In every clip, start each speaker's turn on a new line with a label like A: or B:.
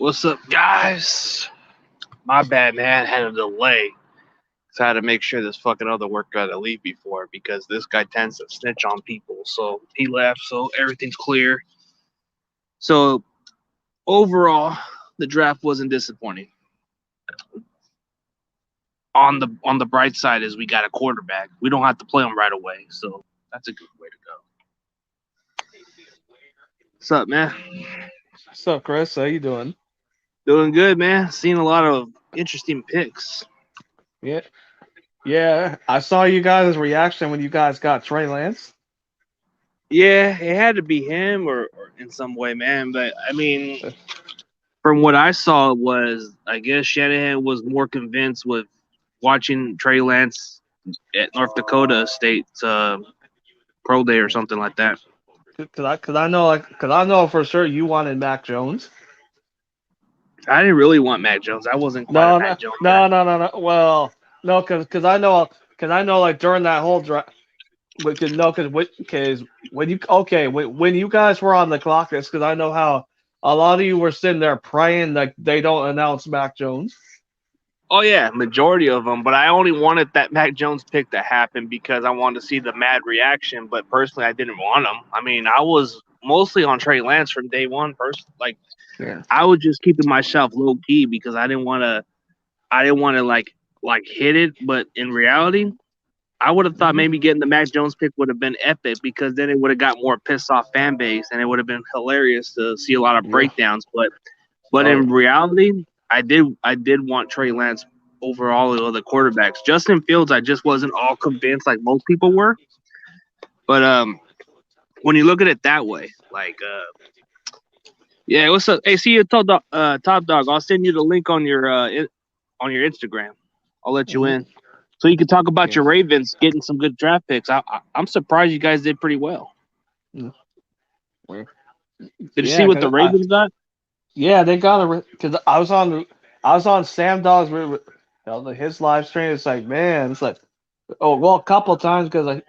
A: What's up, guys? My bad, man. Had a delay. So I had to make sure this fucking other work got to leave before because this guy tends to snitch on people. So he left, so everything's clear. So overall, the draft wasn't disappointing. On the bright side is we got a quarterback. We don't have to play him right away, so that's a good way to go. What's up, man?
B: What's up, Chris? How you doing?
A: Doing good, man. Seen a lot of interesting picks.
B: Yeah, yeah. I saw you guys' reaction when you guys got Trey Lance.
A: Yeah, it had to be him or in some way, man. But I mean, from what I saw was I guess Shanahan was more convinced with watching Trey Lance at North Dakota State's pro day or something like that.
B: Cause I know for sure you wanted Mac Jones.
A: I didn't really want Mac Jones. I wasn't quite a
B: No,
A: Mac
B: no,
A: Jones guy.
B: no, no, no, no. Well, no, cause I know like during that whole draft, because no, cause when you okay when you guys were on the clock, it's because I know how a lot of you were sitting there praying like they don't announce Mac Jones.
A: Oh yeah, majority of them. But I only wanted that Mac Jones pick to happen because I wanted to see the mad reaction. But personally, I didn't want him. I mean, I was mostly on Trey Lance from day one. First, like
B: Yeah.
A: I was just keeping myself low key because I didn't want to. I didn't want to like hit it. But in reality, I would have thought
B: hmm
A: maybe getting the Mac Jones pick would have been epic because then it would have got more pissed off fan base and it would have been hilarious to see a lot of
B: Yeah.
A: breakdowns. But
B: Oh
A: in
B: yeah.
A: reality, I did want Trey Lance over all the other quarterbacks. Justin Fields, I just wasn't all convinced like most people were. But when you look at it that way, like yeah, what's up? Hey, see you top dog. I'll send you the link on your Instagram. I'll let you in
B: hmm
A: so you can talk about
B: Yeah.
A: your Ravens getting some good draft picks. I'm surprised you guys did pretty well.
B: Mm. Well,
A: Did you see
B: Yeah,
A: what the
B: cause I
A: Ravens got?
B: yeah they got a because I was on Sam Dog's his live stream. It's like man, it's like a couple of times because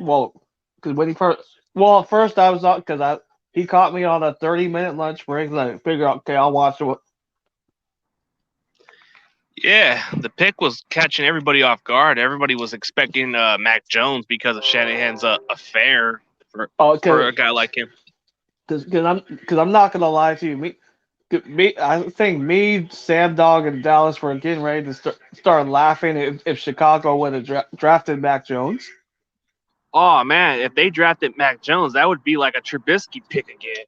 B: when he first at first I was on because I he caught me on a 30-minute lunch break. And I figured okay I'll watch it.
A: Yeah, the pick was catching everybody off guard. Everybody was expecting Mac Jones because of Shanahan's affair for
B: Oh,
A: for a guy like him.
B: because I'm not gonna lie to you. I think me, Sam Dog, and Dallas were getting ready to start laughing if Chicago would have drafted Mac Jones.
A: Oh man, if they drafted Mac Jones, that would be like a Trubisky pick again.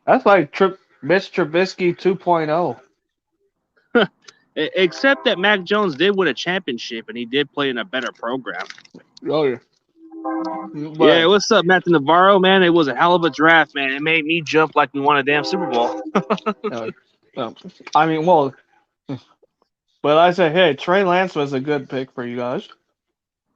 B: That's like Mitch Trubisky 2.0.
A: Except that Mac Jones did win a championship and he did play in a better program.
B: Oh yeah,
A: Yeah,
B: but
A: what's up, Matthew Navarro? Man, it was a hell of a draft, man. It made me jump like we won a damn Super Bowl.
B: uh, um, I mean, well, but I said, hey, Trey Lance was a good pick for you guys.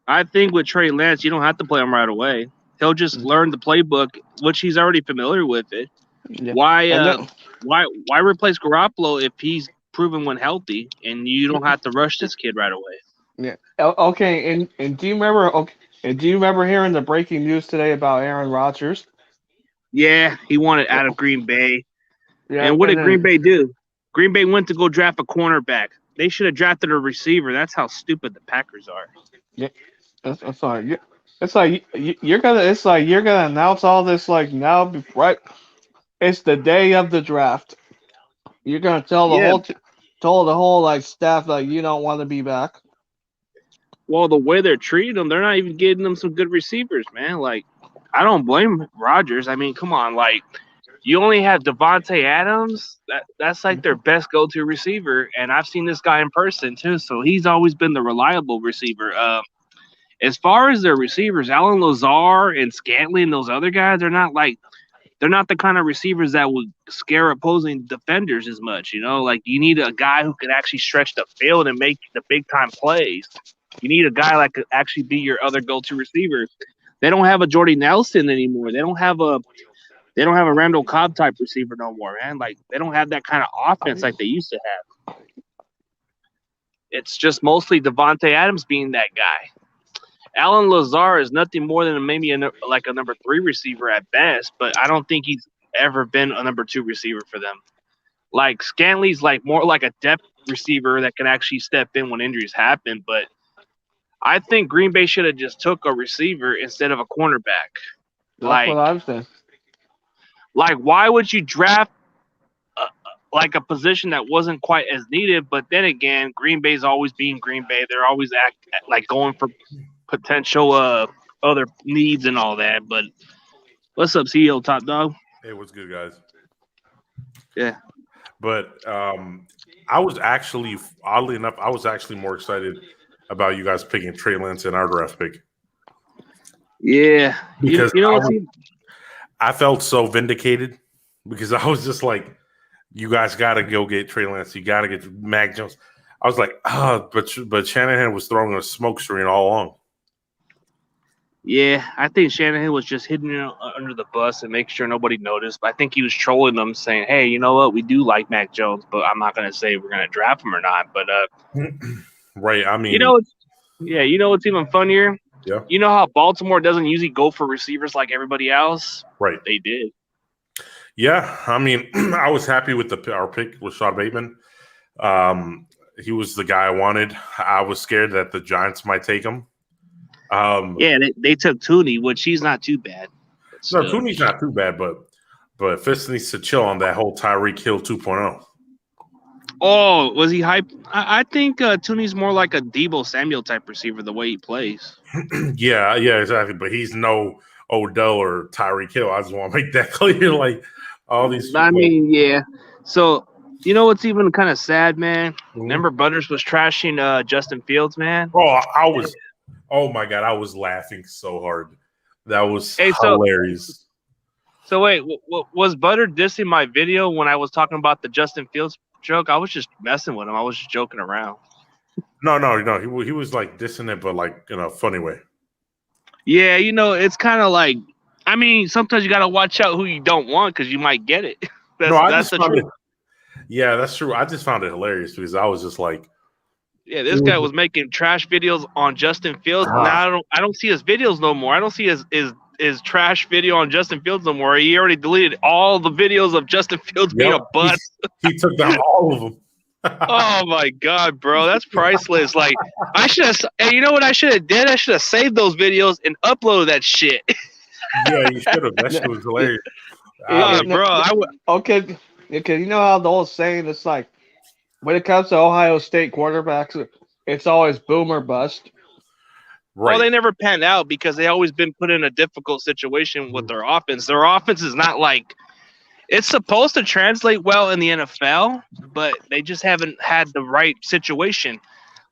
A: I think with Trey Lance, you don't have to play him right away. He'll just
B: Mm,
A: learn the playbook, which he's already familiar with it.
B: Yeah,
A: Why
B: and then
A: why replace Garoppolo if he's proven when healthy and you don't have to rush this kid right away?
B: yeah, okay, and do you remember? Okay, and do you remember hearing the breaking news today about Aaron Rodgers?
A: Yeah, he wanted
B: Yeah,
A: out of Green Bay.
B: yeah,
A: And what
B: and
A: did Green
B: then
A: Bay do? Green Bay went to go draft a cornerback. They should have drafted a receiver. That's how stupid the Packers are.
B: yeah, that's fine. Yeah, it's like you're gonna announce all this like now, right? It's the day of the draft. You're gonna
A: Yeah,
B: tell the whole like staff like you don't want to be back.
A: well, the way they're treating them, they're not even getting them some good receivers, man. Like, I don't blame Rodgers. I mean, come on, like you only have Devonte Adams. That's like their best go-to receiver, and I've seen this guy in person too. So he's always been the reliable receiver. As far as their receivers, Alan Lazar and Scantley and those other guys, they're not the kind of receivers that would scare opposing defenders as much. You know, like you need a guy who can actually stretch the field and make the big time plays. You need a guy that could actually be your other go-to receiver. They don't have a Jordy Nelson anymore. They don't have a Randall Cobb type receiver no more, man. Like they don't have that kind of offense like they used to have. It's just mostly Devonte Adams being that guy. Alan Lazar is nothing more than maybe like a number 3 receiver at best, but I don't think he's ever been a number 2 receiver for them. Like Scanley's like more like a depth receiver that can actually step in when injuries happen. But I think Green Bay should have just took a receiver instead of a cornerback.
B: That's what
A: Like,
B: I'm saying.
A: why would you draft like a position that wasn't quite as needed? But then again, Green Bay's always being Green Bay. They're always like going for potential other needs and all that. But what's up, CEO Top Dog?
C: Hey, what's good, guys?
A: Yeah.
C: But I was actually, oddly enough, I was actually more excited about you guys picking Trey Lance in our draft pick.
A: Yeah.
C: Because
A: you know what?
C: I felt so vindicated because I was just like, you guys got to go get Trey Lance. You got to get Mac Jones. I was like, but Shanahan was throwing a smoke screen all along.
A: Yeah, I think Shanahan was just hitting it under the bus and making sure nobody noticed. But I think he was trolling them, saying, "Hey, you know what? We do like Mac Jones, but I'm not going to say we're going to draft him or not." But
C: right, I mean,
A: you know what's even funnier?
C: Yeah.
A: You know how Baltimore doesn't usually go for receivers like everybody else?
C: Right.
A: They did.
C: Yeah, I mean, I was happy with our pick with Rashad Bateman. He was the guy I wanted. I was scared that the Giants might take him.
A: Yeah, they took Tooney, which he's not too bad.
C: No, Tooney's not too bad, but Fitz needs to chill on that whole Tyreek Hill 2.0.
A: Oh, was he hype? I think Tooney's more like a Debo Samuel type receiver the way he plays.
C: yeah, exactly. But he's no Odell or Tyreek Hill. I just want to make that clear. Like all these people.
A: I mean, yeah. So you know what's even kind of sad, man?
C: Mm-hmm.
A: Remember Butters was trashing Justin Fields, man?
C: Oh my God, I was laughing so hard. That was hilarious.
A: So wait, was Butter dissing my video when I was talking about the Justin Fields joke? I was just messing with him. I was just joking around.
C: No. He was like dissing it, but like in a funny way.
A: Yeah, it's kind of like, I mean, sometimes you got to watch out who you don't want because you might get it. That's the truth.
C: Yeah, that's true. I just found it hilarious because I was just like,
A: yeah, this guy was making trash videos on Justin Fields. Now I don't see his videos no more. I don't see his trash video on Justin Fields no more. He already deleted all the videos of Justin Fields being a bust.
C: He took down all of them.
A: Oh my God, bro, that's priceless. Like I should have. Hey, you know what I should have did? I should have saved those videos and uploaded that shit.
C: Yeah, you should have. That shit was hilarious.
A: Bro,
B: Okay, you know how the old saying it's like when it comes to Ohio State quarterbacks, it's always boom or bust.
C: Right.
A: Well, they never panned out because they always been put in a difficult situation with their offense. Their offense is not like it's supposed to translate well in the NFL, but they just haven't had the right situation.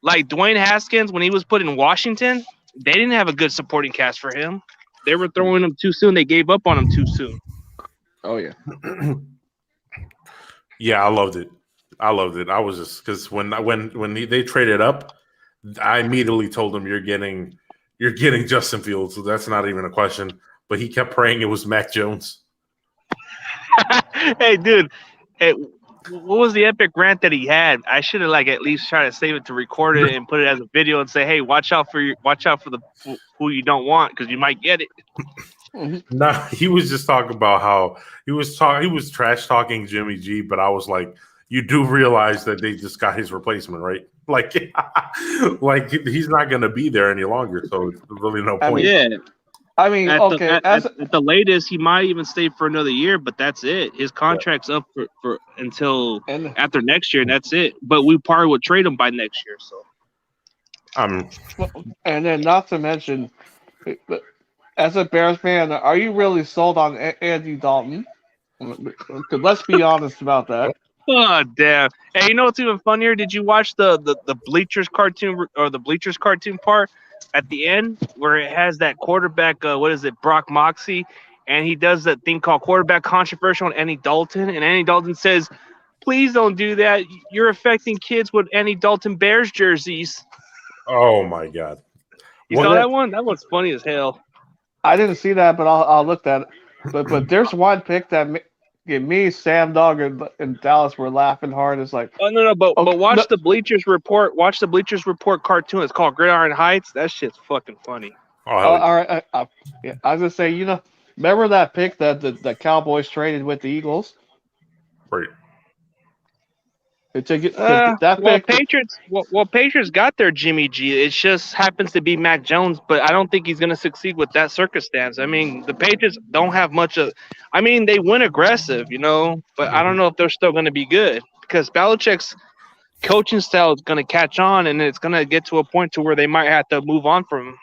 A: Like Dwayne Haskins, when he was put in Washington, they didn't have a good supporting cast for him. They were throwing him too soon. They gave up on him too soon.
B: Oh yeah.
C: Yeah, I loved it. I was just because when they traded up, I immediately told him you're getting Justin Fields, so that's not even a question. But he kept praying it was Mac Jones.
A: Hey, dude, what was the epic rant that he had? I should have at least tried to save it to record it and put it as a video and say, "Hey, watch out for who you don't want because you might get it."
C: No, he was just talking about how he was trash talking Jimmy G, but I was like, you do realize that they just got his replacement, right? Like he's not going to be there any longer, so it's really no point.
B: I mean,
A: at the latest, he might even stay for another year, but that's it. His contract's up for until after next year, and that's it. But we probably would trade him by next year. So,
B: and then not to mention, as a Bears fan, are you really sold on Andy Dalton? Let's be honest about that.
A: Oh damn! Hey, you know what's even funnier? Did you watch the Bleachers cartoon or the Bleachers cartoon part at the end where it has that quarterback? What is it, Brock Moxie? And he does that thing called quarterback controversial on Andy Dalton, and Andy Dalton says, "Please don't do that. You're affecting kids with Andy Dalton Bears jerseys."
C: Oh my God!
A: You saw that one? That one's funny as hell.
B: I didn't see that, but I'll look at it. But there's one pick that me, Sam Dog, and Dallas were laughing hard. It's like,
A: oh no, but watch the Bleachers Report. Watch the Bleachers Report cartoon. It's called Gridiron Heights. That shit's fucking funny.
B: All right. I was gonna say, remember that pick that the Cowboys traded with the Eagles?
C: Right.
A: Patriots got their Jimmy G. It just happens to be Mac Jones, but I don't think he's going to succeed with that circumstance. I mean, the Patriots don't have much of. I mean, they went aggressive, but I don't know if they're still going to be good because Belichick's coaching style is going to catch on, and it's going to get to a point to where they might have to move on from him.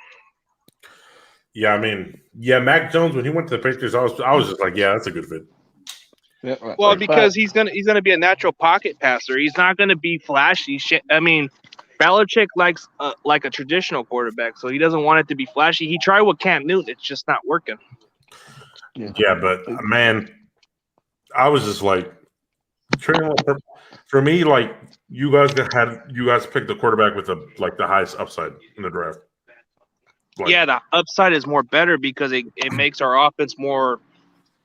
C: Yeah, I mean, Mac Jones when he went to the Patriots, I was just like, yeah, that's a good fit.
B: Yeah, right,
A: well, because he's gonna be a natural pocket passer. He's not gonna be flashy. I mean, Belichick likes like a traditional quarterback, so he doesn't want it to be flashy. He tried with Cam Newton; it's just not working.
C: Yeah, but man, I was just like, for me, like you guys picked the quarterback with the highest upside in the draft.
A: The upside is more better because it makes our offense more.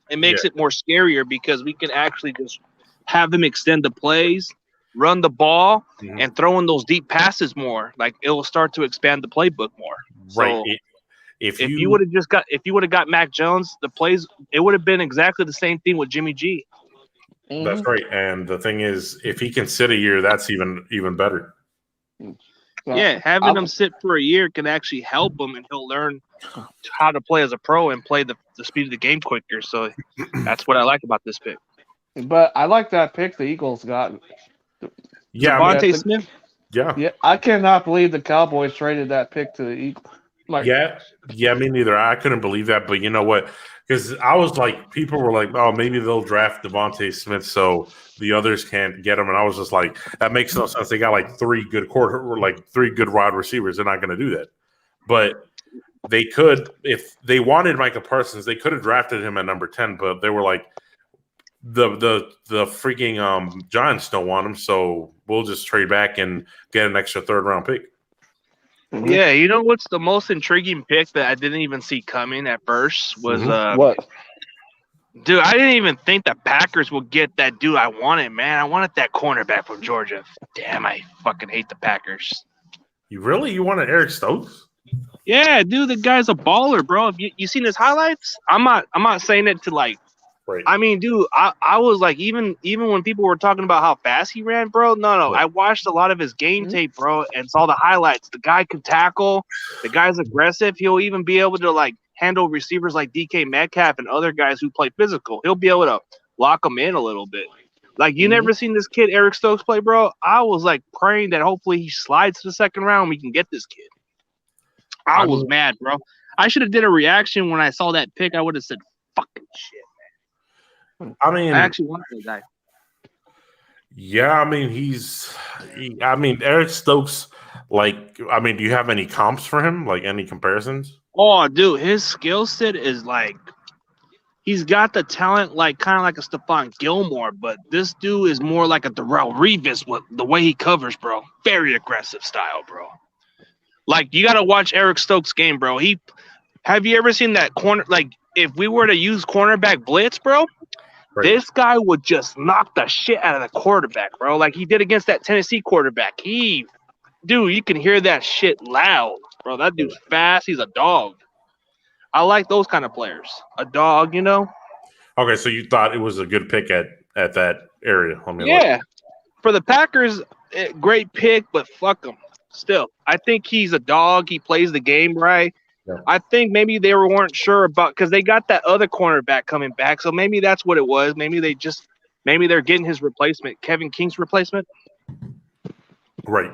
A: It makes it more scarier because we can actually just have them extend the plays, run the ball, and throw in those deep passes more. Like it will start to expand the playbook more.
C: Right.
A: So if you would have got Mac Jones, the plays it would have been exactly the same thing with Jimmy G.
C: That's right. And the thing is, if he can sit a year, that's even better.
A: Yeah, having him sit for a year can actually help him, and he'll learn how to play as a pro and play the speed of the game quicker. So that's what I like about this pick.
B: But I like that pick the Eagles got.
C: Yeah,
A: Devontae Smith.
B: Yeah, I cannot believe the Cowboys traded that pick to the Eagles.
C: Me neither. I couldn't believe that. But you know what? Because I was like, people were like, oh, maybe they'll draft Devontae Smith so the others can't get him. And I was just like, that makes no sense. They got like three good wide receivers. They're not going to do that. But they could, if they wanted Micah Parsons, they could have drafted him at number 10. But they were like, the freaking Giants don't want him, so we'll just trade back and get an extra third-round pick.
A: Yeah, you know what's the most intriguing pick that I didn't even see coming at first was
B: what?
A: Dude, I didn't even think the Packers would get that dude I wanted, man. I wanted that cornerback from Georgia. Damn, I fucking hate the Packers.
C: You wanted Eric Stokes?
A: Yeah, dude, the guy's a baller, bro. If you seen his highlights? I'm not saying it to like.
C: Right.
A: I mean, dude, I was like, even when people were talking about how fast he ran, bro. No,
C: right.
A: I watched a lot of his game tape, bro, and saw the highlights. The guy can tackle. The guy's aggressive. He'll even be able to like handle receivers like DK Metcalf and other guys who play physical. He'll be able to lock them in a little bit. Like you never seen this kid Eric Stokes play, bro. I was like praying that hopefully he slides to the second round and we can get this kid. I was mad, bro. I should have did a reaction when I saw that pick. I would have said, "Fucking shit."
C: I mean,
A: I actually want that guy.
C: Yeah, I mean, Eric Stokes, do you have any comps for him? Like any comparisons?
A: Oh, dude, his skill set is like, he's got the talent like kind of like a Stephon Gilmore, but this dude is more like a Darrelle Revis with the way he covers, bro. Very aggressive style, bro. Like, you got to watch Eric Stokes' game, bro. Have you ever seen that corner? Like, if we were to use cornerback blitz, bro, this guy would just knock the shit out of the quarterback, bro. Like he did against that Tennessee quarterback. Dude, you can hear that shit loud, bro. That dude's fast. He's a dog. I like those kind of players. A dog,
C: Okay, so you thought it was a good pick at that area.
A: For the Packers, great pick, but fuck them. Still, I think he's a dog. He plays the game right. Yeah. I think maybe they weren't sure about because they got that other cornerback coming back, so maybe that's what it was. Maybe they're getting his replacement, Kevin King's replacement.
C: Right.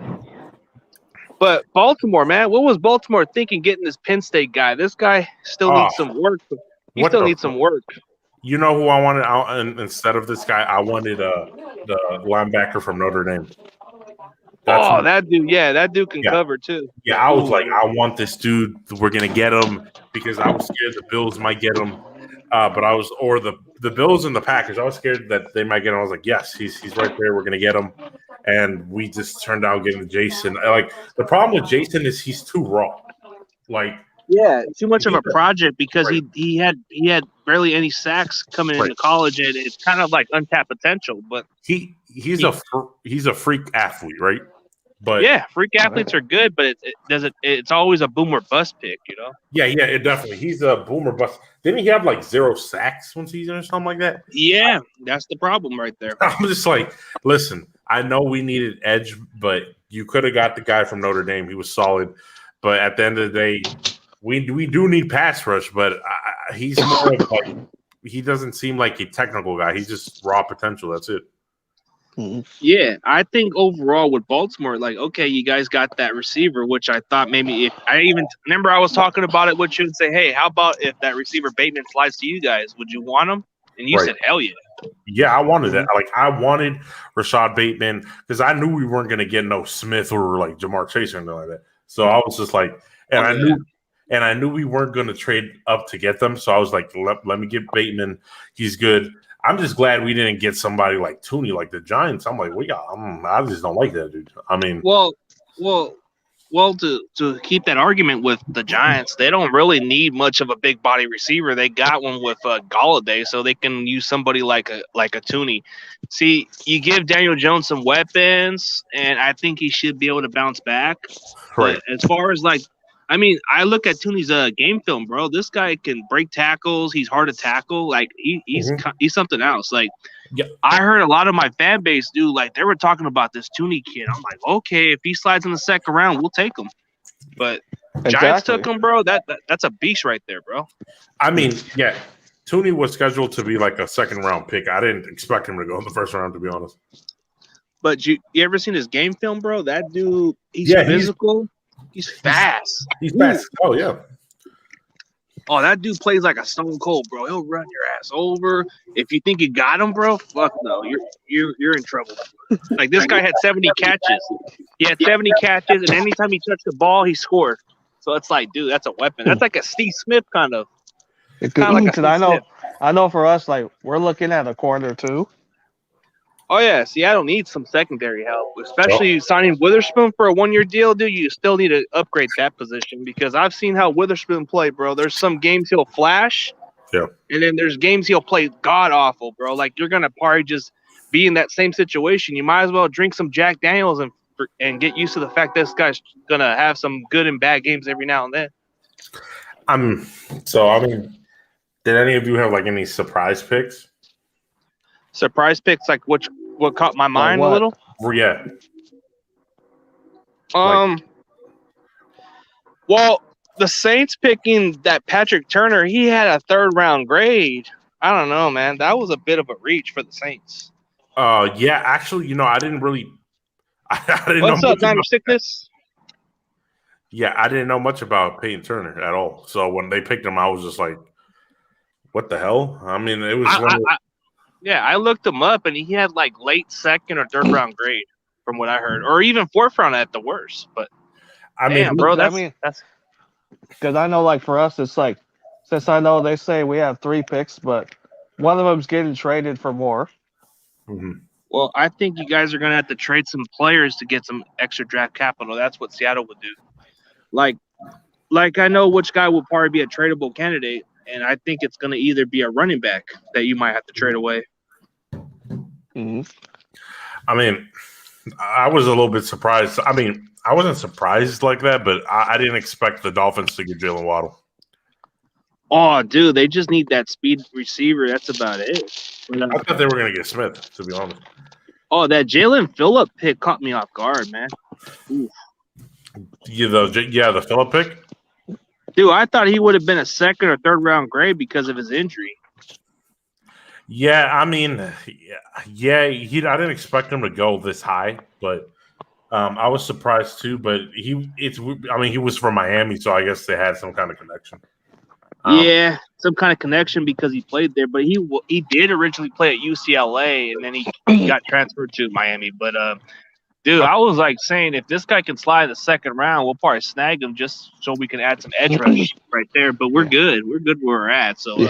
A: But Baltimore, man, what was Baltimore thinking getting this Penn State guy? This guy still needs some work. He still needs some work.
C: You know who I wanted instead of this guy? I wanted the linebacker from Notre Dame.
A: That dude, that dude can cover too.
C: Yeah, I was like, I want this dude. We're gonna get him because I was scared the Bills might get him. The Bills and the Packers. I was scared that they might get him. I was like, yes, he's right there. We're gonna get him. And we just turned out getting Jason. Like the problem with Jason is he's too raw. Like
A: too much of a project because he had barely any sacks coming into college, and it's kind of like untapped potential. But
C: he's a freak athlete, right? But
A: yeah, freak athletes are good, but it's always a boom or bust pick, you know?
C: yeah, it definitely. He's a boomer bust. Didn't he have like 0 sacks one season or something like that?
A: Yeah, that's the problem right there.
C: I'm just like, listen, I know we needed edge, but you could have got the guy from Notre Dame. He was solid. But at the end of the day, we do need pass rush, but he's more of like, he doesn't seem like a technical guy. He's just raw potential. That's it.
A: Yeah, I think overall with Baltimore, like, okay, you guys got that receiver, which I thought maybe if I even remember I was talking about it with you and say, hey, how about if that receiver Bateman slides to you guys? Would you want him? And you said, hell yeah.
C: Yeah, I wanted that. Like, I wanted Rashad Bateman because I knew we weren't going to get no Smith or like Jamar Chase or anything like that. So I was just like, and I knew we weren't going to trade up to get them. So I was like, let me get Bateman. He's good. I'm just glad we didn't get somebody like Tooney, like the Giants. I'm like, I just don't like that dude. I mean,
A: well, to keep that argument with the Giants, they don't really need much of a big body receiver. They got one with Galladay, so they can use somebody like a Tooney. See, you give Daniel Jones some weapons, and I think he should be able to bounce back.
C: right.
A: But as far as like, I mean, I look at Tooney's game film, bro. This guy can break tackles. He's hard to tackle. Like he's something else. Like I heard a lot of my fan base do like they were talking about this Tooney kid. I'm like, okay, if he slides in the second round, we'll take him. But Giants took him, bro. That's a beast right there, bro.
C: I mean, yeah, Tooney was scheduled to be like a second round pick. I didn't expect him to go in the first round, to be honest. But
A: you ever seen his game film, bro? That dude, he's physical. He's fast.
C: He's fast. Oh, yeah.
A: Oh, that dude plays like a stone cold, bro. He'll run your ass over. If you think you got him, bro, fuck no. You're in trouble. Like this guy had 70 catches. He had 70 catches, and anytime he touched the ball, he scored. So it's like, dude, that's a weapon. That's like a Steve Smith kind of.
B: It's kind of like I know for us, like we're looking at a corner too.
A: Oh, yeah. Seattle needs some secondary help, especially signing Witherspoon for a one-year deal, dude. You still need to upgrade that position because I've seen how Witherspoon play, bro. There's some games he'll flash, and then there's games he'll play god-awful, bro. Like, you're going to probably just be in that same situation. You might as well drink some Jack Daniels and get used to the fact this guy's going to have some good and bad games every now and then.
C: Did any of you have, like, any surprise picks?
A: Surprise picks, like what caught my mind a little?
C: Yeah.
A: Well, the Saints picking that Patrick Turner, he had a 3rd round grade. I don't know, man. That was a bit of a reach for the Saints.
C: Yeah, actually, I didn't really. I didn't
A: What's
C: know
A: up, Diner Sickness?
C: Yeah, I didn't know much about Peyton Turner at all. So when they picked him, I was just like, "What the hell?" I mean, it was.
A: Yeah, I looked him up, and he had like late 2nd or 3rd round grade, from what I heard, or even 4th round at the worst. But bro, that's
B: because I know, like for us, it's like since I know they say we have 3 picks, but one of them's getting traded for more.
C: Mm-hmm.
A: Well, I think you guys are gonna have to trade some players to get some extra draft capital. That's what Seattle would do. Like I know which guy will probably be a tradable candidate, and I think it's gonna either be a running back that you might have to trade away.
B: Mm-hmm.
C: I mean, I was a little bit surprised. I mean, I wasn't surprised like that, but I didn't expect the Dolphins to get Jalen Waddle.
A: Oh, dude, they just need that speed receiver. That's about it.
C: I thought they were going to get Smith, to be honest.
A: Oh, that Jalen Phillip pick caught me off guard, man. Oof.
C: Yeah, the Phillip pick?
A: Dude, I thought he would have been a 2nd or 3rd round grade because of his injury.
C: Yeah, I mean, I didn't expect him to go this high, but I was surprised too. But he was from Miami, so I guess they had some kind of connection.
A: Yeah, some kind of connection because he played there. But he did originally play at UCLA, and then he got transferred to Miami. But dude, I was like saying, if this guy can slide in the 2nd round, we'll probably snag him just so we can add some edge rush right there. But we're good. We're good where we're at. So.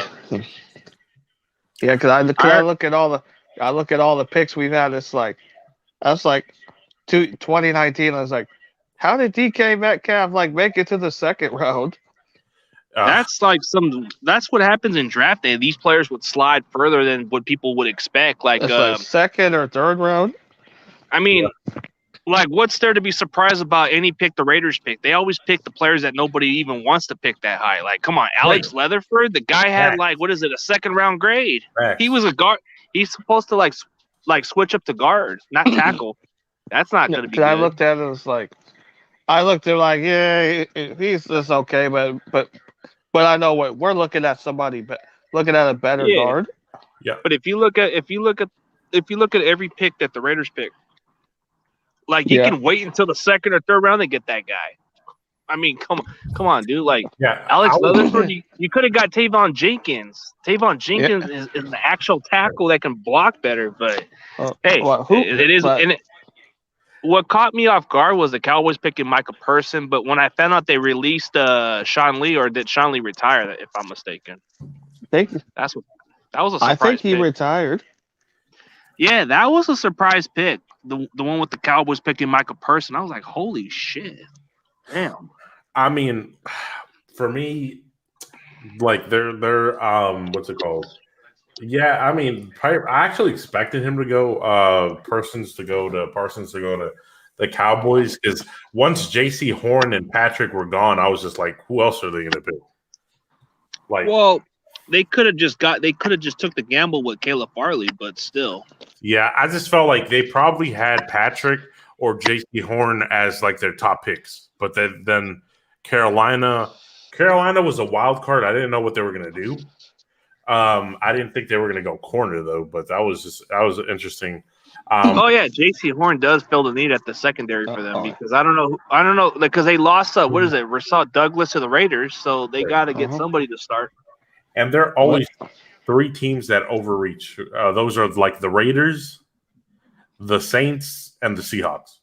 B: Yeah, because I look at all the picks we've had. It's like that's like 2019. I was like, how did DK Metcalf make it to the 2nd round?
A: That's what happens in draft day. These players would slide further than what people would expect. Like
B: 2nd or 3rd round.
A: I mean, Like, what's there to be surprised about any pick the Raiders pick? They always pick the players that nobody even wants to pick that high. Like, come on, Alex Leatherford, the guy had
C: Facts.
A: what is it, a second round grade? He
C: Facts.
A: was a guard. He's supposed to like switch up to guard, not tackle. That's not going to be good.
B: I looked at it, it's like yeah, he's just okay, but I know what we're looking at looking at a better guard.
C: Yeah.
A: But if you look at every pick that the Raiders pick, like you can wait until the second or third round to get that guy. I mean, come on, dude. Like, Alex Leatherford, you could have got Tavon Jenkins. Tavon Jenkins is an actual tackle that can block better. But hey, it is. And what caught me off guard was the Cowboys picking Micah Person. But when I found out they released Sean Lee, or did Sean Lee retire? If I'm mistaken,
B: that
A: was a surprise.
B: I think he retired.
A: Yeah, that was a surprise pick. The one with the Cowboys picking Micah Person. I was like, holy shit. Damn.
C: I mean, for me, like they're what's it called? Yeah, I mean, I actually expected him to go Parsons to go to the Cowboys, because once J.C. Horn and Patrick were gone, I was just like, who else are they going to pick? Like,
A: well, they could have just took the gamble with Caleb Farley, but still.
C: Yeah, I just felt like they probably had Patrick or J.C. Horn as like their top picks, but then Carolina was a wild card. I didn't know what they were going to do. I didn't think they were going to go corner though, but that was interesting.
A: J.C. Horn does fill the need at the secondary for them, because I don't know, because they lost what is it, Rashawn Douglas to the Raiders, so they got to get somebody to start.
C: And there are always three teams that overreach. Those are like the Raiders, the Saints, and the Seahawks.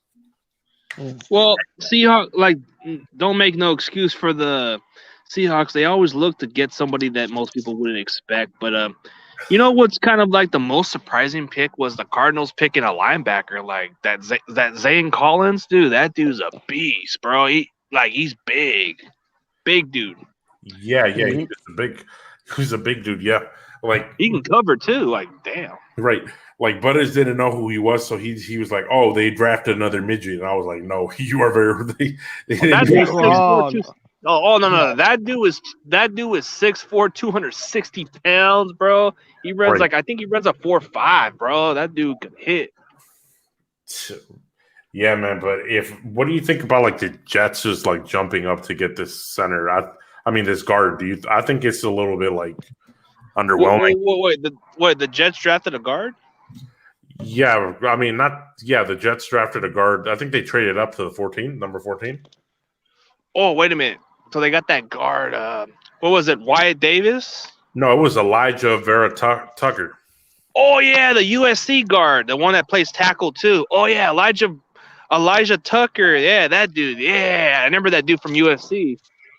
A: Well, Seahawks, don't make no excuse for the Seahawks. They always look to get somebody that most people wouldn't expect. But you know what's kind of like the most surprising pick was the Cardinals picking a linebacker like that Zane Collins, dude. That dude's a beast, bro. He's big dude.
C: Yeah, he's a big dude. Yeah, like
A: he can cover too. Like, damn.
C: Right. Like Butters didn't know who he was, so he was like, "Oh, they drafted another midget," and I was like, "No, you are very."
A: No. That dude is 6'4", 260 pounds, bro. He runs I think he runs a 4.5, bro. That dude can hit.
C: Yeah, man. But what do you think about like the Jets just like jumping up to get this center? I mean, this guard. I think it's a little bit like underwhelming.
A: Wait, the Jets drafted a guard?
C: Yeah, I mean, the Jets drafted a guard. I think they traded up to the number 14.
A: Oh, wait a minute. So they got that guard. What was it, Wyatt Davis?
C: No, it was Elijah Vera Tucker.
A: Oh, yeah, the USC guard, the one that plays tackle too. Oh, yeah, Elijah Tucker. Yeah, that dude. Yeah, I remember that dude from USC.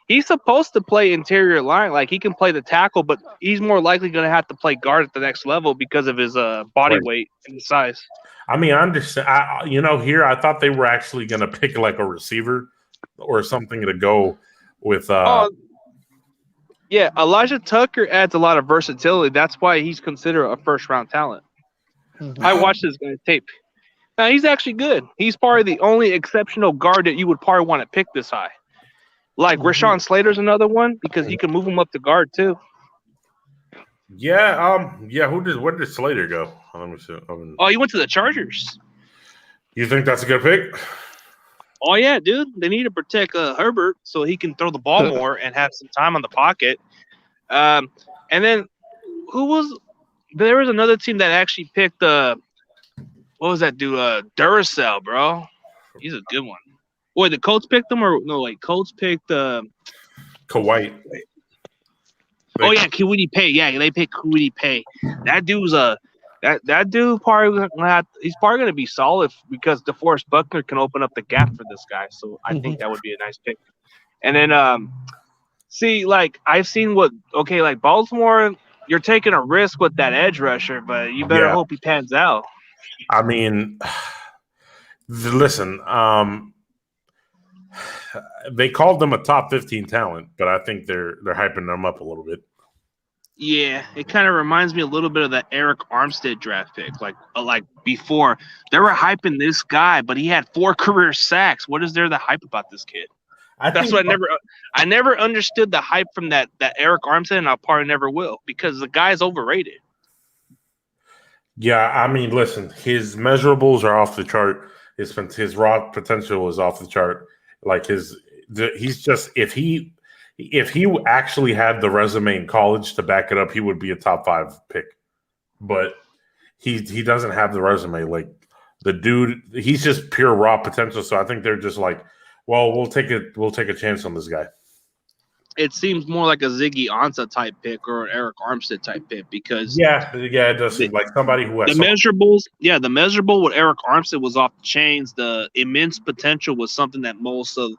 A: He's supposed to play interior line. Like, he can play the tackle, but he's more likely going to have to play guard at the next level because of his body weight and size.
C: I mean, I understand. Here I thought they were actually going to pick like a receiver or something to go with.
A: Yeah, Elijah Tucker adds a lot of versatility. That's why he's considered a first-round talent. Mm-hmm. I watched this guy's tape. Now, he's actually good. He's probably the only exceptional guard that you would probably want to pick this high. Like Rashawn Slater's another one because he can move him up to guard too.
C: Yeah, where did Slater go? Let me see.
A: He went to the Chargers.
C: You think that's a good pick?
A: Oh yeah, dude. They need to protect Herbert so he can throw the ball more and have some time on the pocket. And then there was another team that actually picked what was that dude? Duracell, bro. He's a good one. Wait, the Colts picked him, or no? Like Colts picked
C: Kawhi.
A: Oh yeah, Kwity Paye. Yeah, they picked Kwity Paye. That dude's that dude probably he's probably gonna be solid because DeForest Buckner can open up the gap for this guy. So I think that would be a nice pick. And then I've seen like Baltimore, you're taking a risk with that edge rusher, but you better hope he pans out.
C: I mean, listen, they called them a top 15 talent, but I think they're hyping them up a little bit.
A: Yeah, it kind of reminds me a little bit of that Eric Armstead draft pick. Like before, they were hyping this guy, but he had 4 career sacks. What is there to hype about this kid?
C: I
A: That's
C: think
A: what I never understood the hype from that Eric Armstead, and I probably never will because the guy's overrated.
C: Yeah, I mean, listen, his measurables are off the chart. His raw potential is off the chart. Like he's just if he actually had the resume in college to back it up, he would be a top 5 pick. But he doesn't have the resume. Like the dude, he's just pure raw potential. So I think they're just like, well, we'll take a chance on this guy.
A: It seems more like a Ziggy Ansah type pick or an Eric Armstead type pick because
C: it does seem like somebody who has
A: the measurables. Yeah, the measurable with Eric Armstead was off the chains. The immense potential was something that most of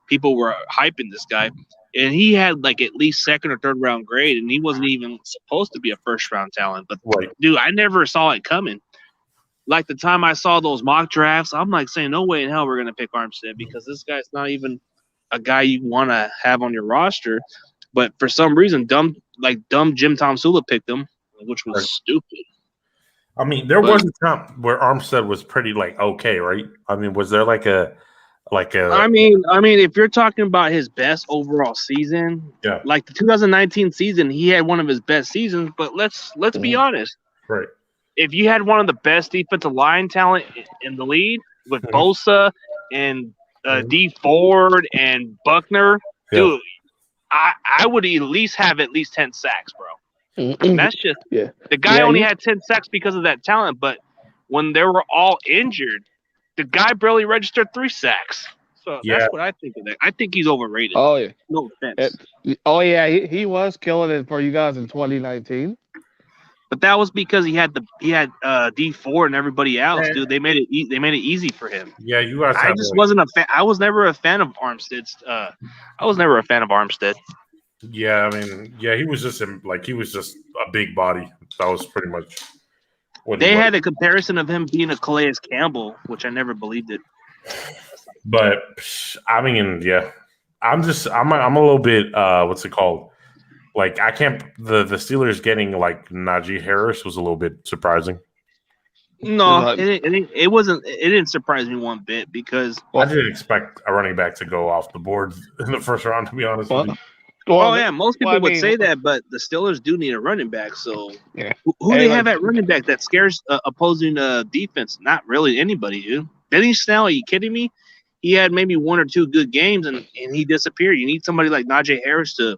A: people were hyping this guy, and he had like at least 2nd or 3rd round grade, and he wasn't even supposed to be a 1st round talent. But
C: right.
A: Dude, I never saw it coming. Like the time I saw those mock drafts, I'm like saying, no way in hell we're gonna pick Armstead because this guy's not even a guy you want to have on your roster. But for some reason, dumb Jim Tomsula picked him, which was stupid.
C: I mean, there was a time where Armstead was pretty like okay, right? I mean, was there like a
A: I mean, if you're talking about his best overall season, like the 2019 season, he had one of his best seasons. But let's be honest,
C: right?
A: If you had one of the best defensive line talent in the league with Bosa and D Ford and Buckner, dude, I would at least have 10 sacks, bro. That's just the guy only had 10 sacks because of that talent, but when they were all injured, the guy barely registered 3 sacks. So that's what I think of that. I think he's overrated.
B: Oh yeah,
A: no offense.
B: He was killing it for you guys in 2019.
A: But that was because he had D4 and everybody else, dude. They made it easy for him.
C: Yeah, you guys.
A: I just wasn't a fan. I was never a fan of Armstead's. I was never a fan of Armstead.
C: Yeah, I mean, he was just a big body. That was pretty much what
A: they had a comparison of him being a Calais Campbell, which I never believed it.
C: But I mean, I'm a little bit what's it called? Like I can't. The Steelers getting like Najee Harris was a little bit surprising.
A: No, it wasn't. It didn't surprise me one bit because
C: I didn't expect a running back to go off the board in the 1st round. To be honest with you.
A: Most people would say that, but the Steelers do need a running back. So who they have at running back that scares opposing defense? Not really anybody, dude. Benny Snell, are you kidding me? He had maybe 1 or 2 good games and he disappeared. You need somebody like Najee Harris to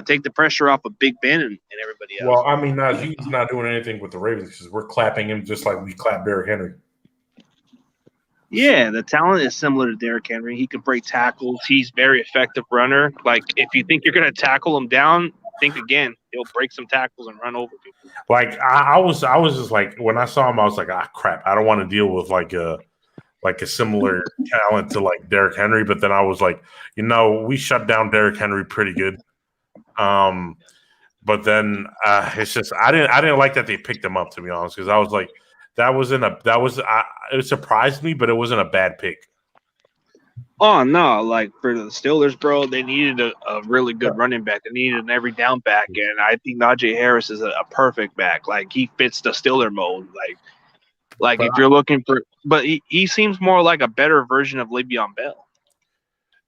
A: take the pressure off of Big Ben and everybody else.
C: Well, I mean, Najee's not doing anything with the Ravens because we're clapping him just like we clap Derrick Henry.
A: Yeah, the talent is similar to Derrick Henry. He can break tackles. He's very effective runner. Like, if you think you're going to tackle him down, think again. He'll break some tackles and run over people.
C: Like, I was just like, when I saw him, I was like, crap. I don't want to deal with like a similar talent to like Derrick Henry. But then I was like, we shut down Derrick Henry pretty good. But then it's just I didn't like that they picked him up, to be honest, because I was like, it surprised me, but it wasn't a bad pick.
A: Oh no, like for the Steelers, bro, they needed a really good running back. They needed an every down back, and I think Najee Harris is a perfect back. Like he fits the Steeler mold. Like if you're looking for, but he seems more like a better version of Le'Veon Bell.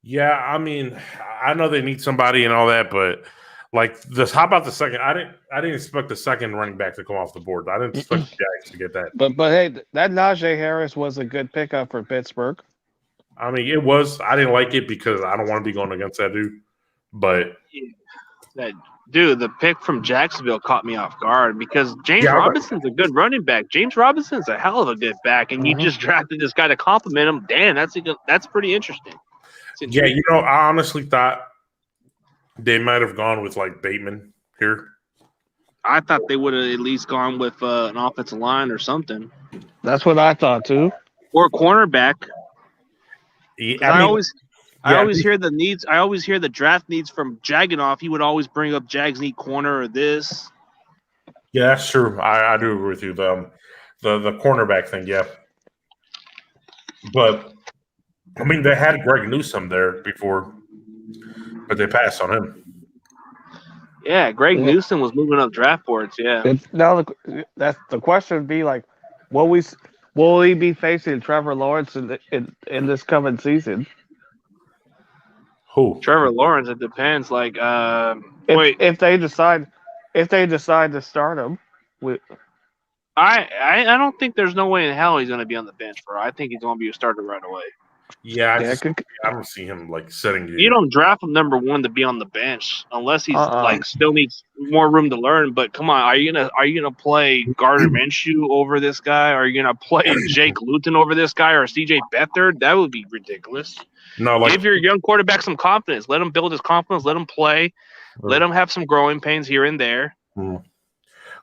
C: Yeah, I mean, I know they need somebody and all that, but like this, how about the second? I didn't expect the second running back to come off the board. I didn't expect the Jags to get that.
B: But hey, that Najee Harris was a good pickup for Pittsburgh.
C: I mean, it was. I didn't like it because I don't want to be going against that dude. But
A: the pick from Jacksonville caught me off guard because James Robinson's a good running back. James Robinson's a hell of a good back, and you just drafted this guy to compliment him. Damn, that's pretty interesting.
C: Yeah, I honestly thought they might have gone with like Bateman here.
A: I thought they would have at least gone with an offensive line or something.
B: That's what I thought too.
A: Or a cornerback.
C: Yeah,
A: I always hear the needs. I always hear the draft needs from Jagonoff. He would always bring up Jags need corner or this.
C: Yeah, that's true. I do agree with you. The cornerback thing, yeah. But I mean, they had Greg Newsome there before, but they passed on him.
A: Yeah, Greg Newsom was moving up draft boards. Yeah.
B: Now that's the question would be like, will we will we be facing Trevor Lawrence in this coming season?
C: Who?
A: Trevor Lawrence. It depends. Like,
B: If
A: wait,
B: if they decide to start him, we,
A: I don't think there's no way in hell he's gonna be on the bench, bro. I think he's gonna be a starter right away.
C: Yeah,
B: yeah,
C: I don't see him like setting
A: You don't draft him number one to be on the bench unless he's like
B: uh
A: still needs more room to learn. But come on, are you gonna play Gardner Minshew over this guy? Are you gonna play Jake Luton over this guy or CJ Beathard? That would be ridiculous.
C: No, like
A: Give your young quarterback some confidence. Let him build his confidence. Let him play. Let him have some growing pains here and there.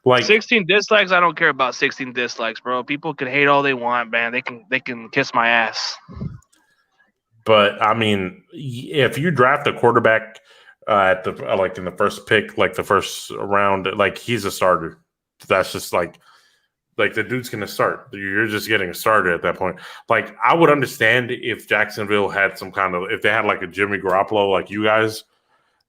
C: like
A: 16 dislikes. I don't care about 16 dislikes, bro. People can hate all they want, man. They can kiss my ass.
C: But I mean, if you draft a quarterback at the like in the first pick, like the first round, like he's a starter. That's just like the dude's gonna start. You're just getting a starter at that point. Like I would understand if Jacksonville had some kind of if they had like a Jimmy Garoppolo, like you guys.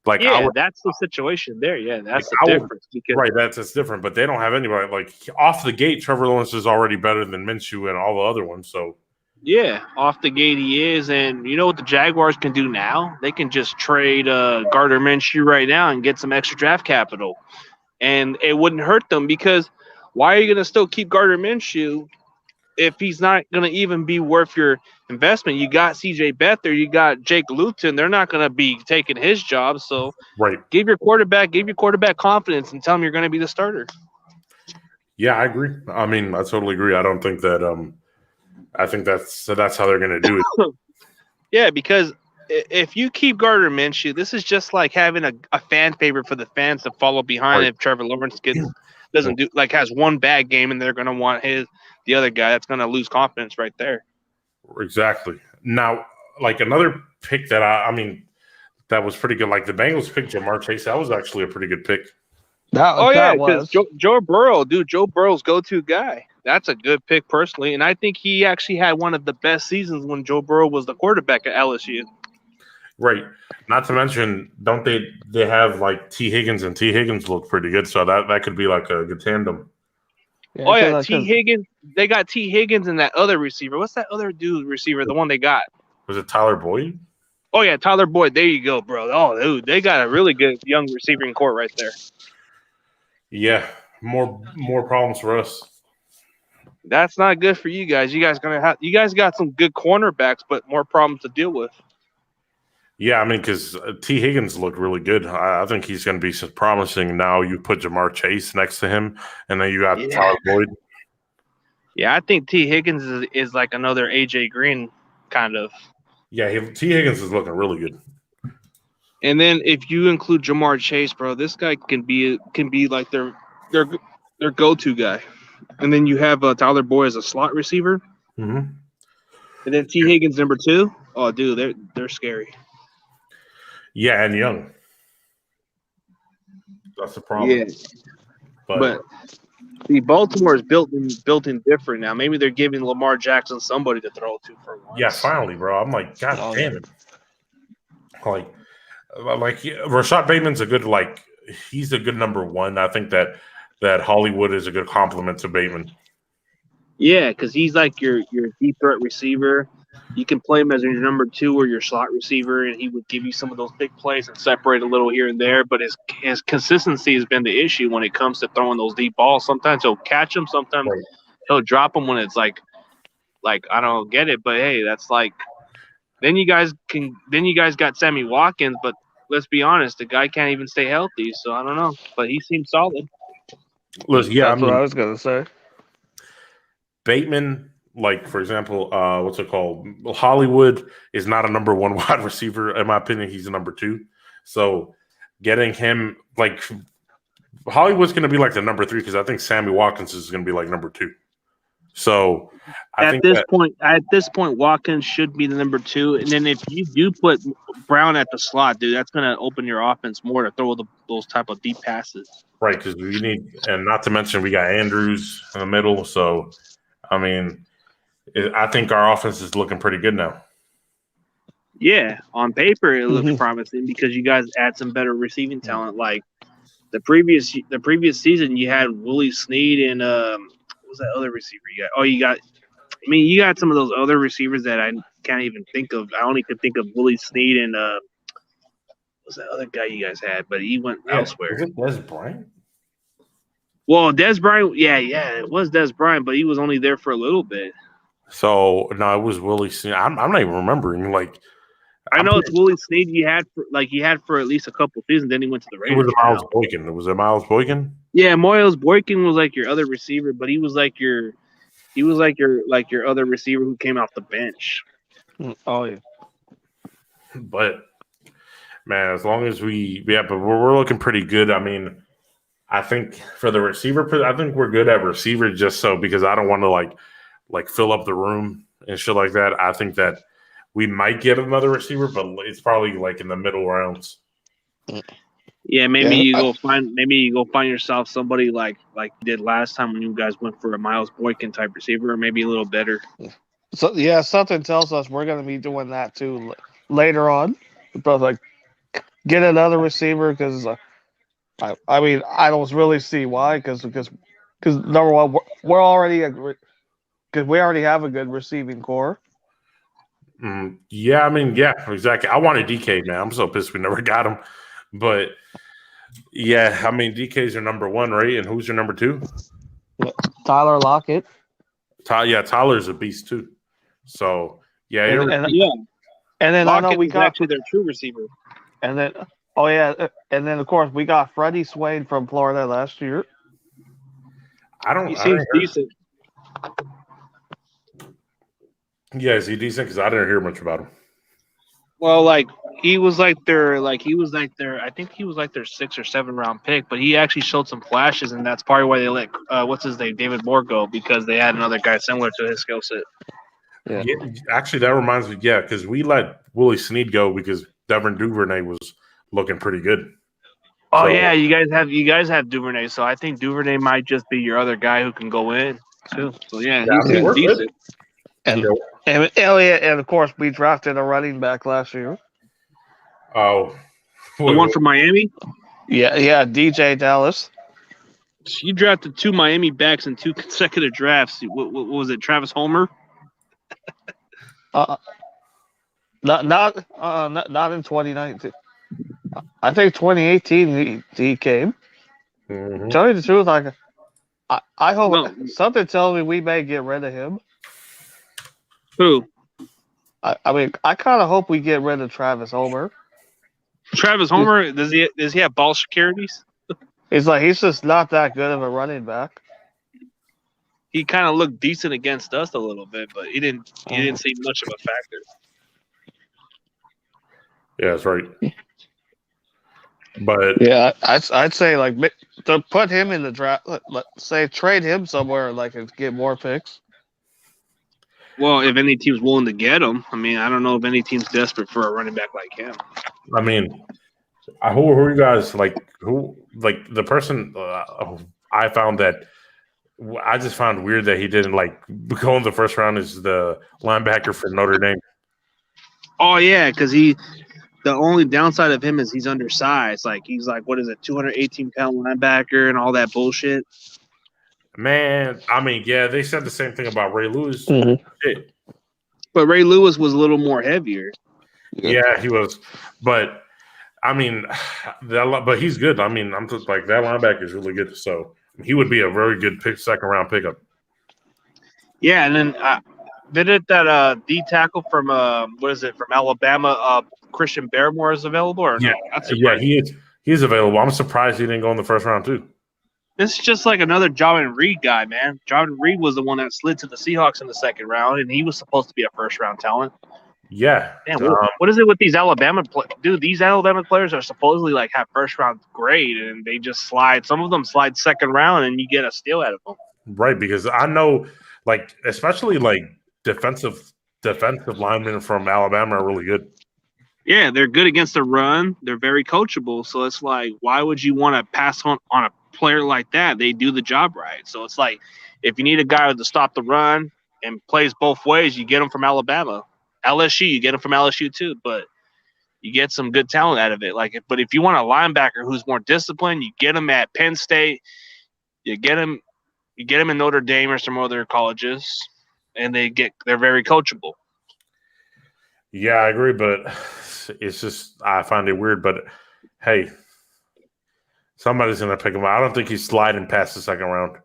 C: Like
A: yeah, that's the situation there. Yeah, that's the difference. Because
C: right, that's different. But they don't have anybody like off the gate. Trevor Lawrence is already better than Minshew and all the other ones. So.
A: yeah, off the gate he is, and you know what the Jaguars can do now? They can just trade Gardner Minshew right now and get some extra draft capital, and it wouldn't hurt them because why are you going to still keep Gardner Minshew if he's not going to even be worth your investment? You got CJ Beathard, you got Jake Luton. They're not going to be taking his job, so
C: right.
A: Give your quarterback confidence and tell him you're going to be the starter.
C: Yeah, I agree. I mean, I totally agree. I don't think that. I think that's how they're going to do it.
A: Yeah, because if you keep Gardner Minshew, this is just like having a fan favorite for the fans to follow behind. Right. If Trevor Lawrence doesn't do has one bad game, and they're going to want the other guy, that's going to lose confidence right there.
C: Exactly. Now, like another pick that I mean, that was pretty good. Like the Bengals picked Jamar Chase. That was actually a pretty good pick.
A: Because Joe Burrow, dude, Joe Burrow's go-to guy. That's a good pick personally, and I think he actually had one of the best seasons when Joe Burrow was the quarterback at LSU.
C: Right. Not to mention, don't they have like T. Higgins, and T. Higgins look pretty good, so that could be like a good tandem.
A: Yeah, T. Higgins. They got T. Higgins and that other receiver. What's that other dude receiver? The one they got.
C: Was it Tyler Boyd?
A: Oh yeah, Tyler Boyd. There you go, bro. Oh, dude, they got a really good young receiving core right there.
C: Yeah, more problems for us.
A: That's not good for you guys. You guys got some good cornerbacks, but more problems to deal with.
C: Yeah, I mean, because T. Higgins looked really good. I think he's going to be promising. Now you put Jamar Chase next to him, and then you got Tyler Boyd.
A: Yeah, I think T. Higgins is like another A.J. Green kind of.
C: Yeah, T. Higgins is looking really good.
A: And then if you include Jamar Chase, bro, this guy can be like their go-to guy. And then you have Tyler Boyd as a slot receiver.
C: Mm-hmm.
A: And then T. Higgins number 2. Oh, dude, they're scary.
C: Yeah, and young. That's the problem.
A: Yeah. But see, Baltimore is built in different now. Maybe they're giving Lamar Jackson somebody to throw to for once.
C: Yeah, finally, bro. I'm like, God damn it. Like Rashad Bateman's he's a good number 1. I think that Hollywood is a good compliment to Bateman.
A: Yeah, because he's like your deep threat receiver. You can play him as your number 2 or your slot receiver, and he would give you some of those big plays and separate a little here and there. But his consistency has been the issue when it comes to throwing those deep balls. Sometimes he'll catch them, sometimes he'll drop them when it's like I don't get it. But hey, that's like then you guys got Sammy Watkins, but let's be honest, the guy can't even stay healthy. So I don't know, but he seems solid.
C: Listen,
B: that's what I was gonna say.
C: Bateman. Like, for example, what's it called? Hollywood is not a number 1 wide receiver. In my opinion, he's a number 2. So getting him, like, Hollywood's going to be like the number 3 because I think Sammy Watkins is going to be like number 2. So
A: at this point, Watkins should be the number 2. And then if you do put Brown at the slot, dude, that's going to open your offense more to throw those type of deep passes.
C: Right, because we need – and not to mention we got Andrews in the middle. So, I mean – I think our offense is looking pretty good now.
A: Yeah, on paper it looks promising because you guys add some better receiving talent like the previous season you had Willie Snead and what was that other receiver you got? Oh, you got some of those other receivers that I can't even think of. I only could think of Willie Snead and what was that other guy you guys had? But he went elsewhere.
C: Was it Des Bryant?
A: Well, Des Bryant, yeah, it was Des Bryant, but he was only there for a little bit.
C: So no, it was Willie Snead. I'm not even remembering. Like,
A: I know it's Willie Snead. He had for at least a couple seasons. Then he went to the Raiders.
C: It was Miles Boykin. Was it Miles Boykin?
A: Yeah, Miles Boykin was like your other receiver, but he was like your other receiver who came off the bench.
B: Oh yeah.
C: But man, as long as but we're looking pretty good. I mean, I think for the receiver, I think we're good at receiver just so because I don't want to like fill up the room and shit like that. I think that we might get another receiver, but it's probably like in the middle rounds.
A: Yeah, maybe you go find yourself somebody like you did last time when you guys went for a Miles Boykin type receiver, or maybe a little better.
B: So yeah, something tells us we're going to be doing that too later on. But like, get another receiver because I mean I don't really see why because number one we're already because we already have a good receiving core.
C: Yeah, I mean, yeah, exactly. I wanted DK, man. I'm so pissed we never got him. But yeah, I mean, DK's your number one, right? And who's your number two?
B: Tyler Lockett.
C: Tyler's a beast too. So yeah,
B: and then
A: Lockett
B: I know we got
A: actually their true receiver.
B: And then and then of course we got Freddie Swain from Florida last year.
A: He seems decent.
C: Yeah, is he decent? Because I didn't hear much about him.
A: Well, he was like their I think he was like their 6th or 7th round pick, but he actually showed some flashes, and that's probably why they let what's his name, David Moore, go because they had another guy similar to his skill set.
C: Yeah, actually, that reminds me. Yeah, because we let Willie Snead go because Devin Duvernay was looking pretty good.
A: Oh yeah, you guys have Duvernay, so I think Duvernay might just be your other guy who can go in too. So yeah, he seems decent.
B: And of course we drafted a running back last year.
C: Oh,
A: the one from Miami.
B: Yeah, DJ Dallas.
A: You drafted 2 Miami backs in 2 consecutive drafts. What was it, Travis Homer?
B: Not in 2019. I think 2018 he came.
C: Mm-hmm.
B: Tell you the truth, I hope something tells me we may get rid of him.
A: Who?
B: I mean, I kind of hope we get rid of Travis Homer.
A: Travis Homer, does he have ball securities?
B: He's just not that good of a running back.
A: He kind of looked decent against us a little bit, but he didn't seem much of a factor.
C: Yeah, that's right. But
B: yeah, I'd say to put him in the draft, let's say trade him somewhere and get more picks.
A: Well, if any team's willing to get him, I mean, I don't know if any team's desperate for a running back like him.
C: I mean, who are you guys like? Who the person I found that I just found weird that he didn't go in the first round is the linebacker for Notre Dame.
A: Oh yeah, because the only downside of him is he's undersized. He's what is it, 218-pound linebacker and all that bullshit.
C: Man, I mean, yeah, they said the same thing about Ray Lewis.
B: Mm-hmm.
C: Shit.
A: But Ray Lewis was a little more heavier.
C: Yeah, he was. But I mean, but he's good. I mean, I'm just that linebacker is really good. So he would be a very good second round pickup. Yeah,
A: and then did it that D tackle from from Alabama? Christian Barmore is available, or no?
C: Yeah, he is available. I'm surprised he didn't go in the first round too.
A: This is just like another Javon Reed guy, man. Javon Reed was the one that slid to the Seahawks in the second round, and he was supposed to be a first-round talent.
C: Yeah.
A: Man, what is it with these Alabama players? Dude, these Alabama players are supposedly have first-round grade, and they just slide. Some of them slide second round, and you get a steal out of them.
C: Right, because I know, especially defensive linemen from Alabama are really good.
A: Yeah, they're good against the run. They're very coachable. So it's why would you want to pass on a player like that? They do the job right. So it's if you need a guy to stop the run and plays both ways, you get him from Alabama. LSU, you get him from LSU too. But you get some good talent out of it. But if you want a linebacker who's more disciplined, you get him at Penn State. You get him in Notre Dame or some other colleges, and they're very coachable.
C: Yeah, I agree, but it's just I find it weird. But hey, somebody's gonna pick him up. I don't think he's sliding past the second round.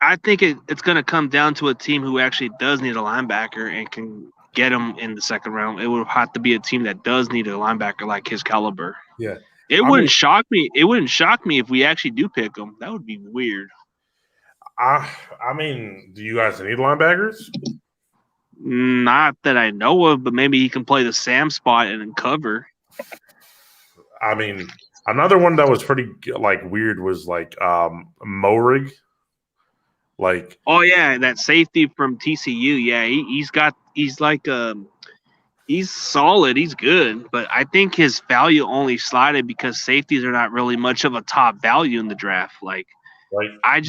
A: I think it's going to come down to a team who actually does need a linebacker and can get him in the second round. It would have to be a team that does need a linebacker like his caliber.
C: Yeah,
A: it wouldn't shock me. It wouldn't shock me if we actually do pick him. That would be weird.
C: I mean, do you guys need linebackers?
A: Not that I know of, but maybe he can play the Sam spot and then cover.
C: I mean, another one that was pretty weird was Morig.
A: Oh yeah, that safety from TCU. Yeah, he's solid. He's good, but I think his value only slided because safeties are not really much of a top value in the draft. I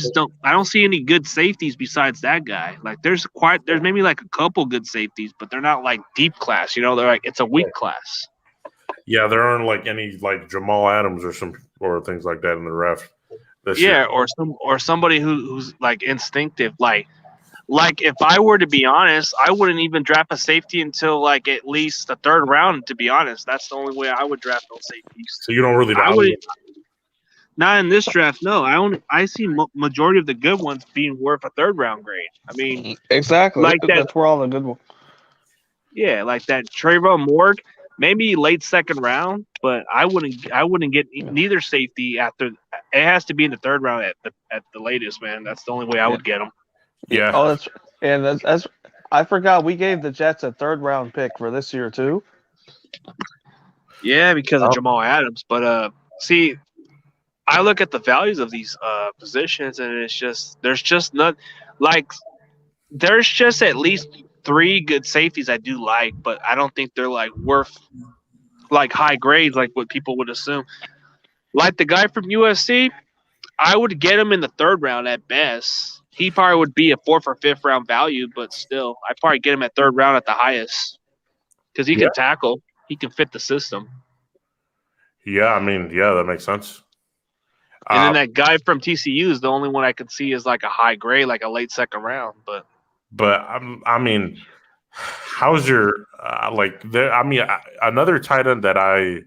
A: don't see any good safeties besides that guy. There's maybe a couple good safeties, but they're not deep class. They're it's a weak class.
C: Yeah, there aren't any Jamal Adams or things like that in the draft.
A: Yeah, or somebody who's instinctive. If I were to be honest, I wouldn't even draft a safety until at least the third round. To be honest, that's the only way I would draft those safeties.
C: So you don't really value it?
A: Not in this draft, no. I see majority of the good ones being worth a third round grade. I mean,
B: exactly. That's where all the good ones.
A: Yeah, like that Trayvon Morg, maybe late second round, but I wouldn't get neither safety after. It has to be in the third round at the latest, man. That's the only way I would get them.
C: Yeah.
B: Oh, that's. I forgot we gave the Jets a third round pick for this year too.
A: Yeah, because of Jamal Adams. But see, I look at the values of these positions, and there's just at least 3 good safeties I do like, but I don't think they're worth high grades like what people would assume. Like the guy from USC, I would get him in the third round at best. He probably would be a 4th or 5th round value, but still, I'd probably get him at third round at the highest because he can tackle, he can fit the system.
C: Yeah, I mean, that makes sense.
A: And then that guy from TCU is the only one I could see as a high grade, a late second round.
C: But I mean, how's your another tight end that I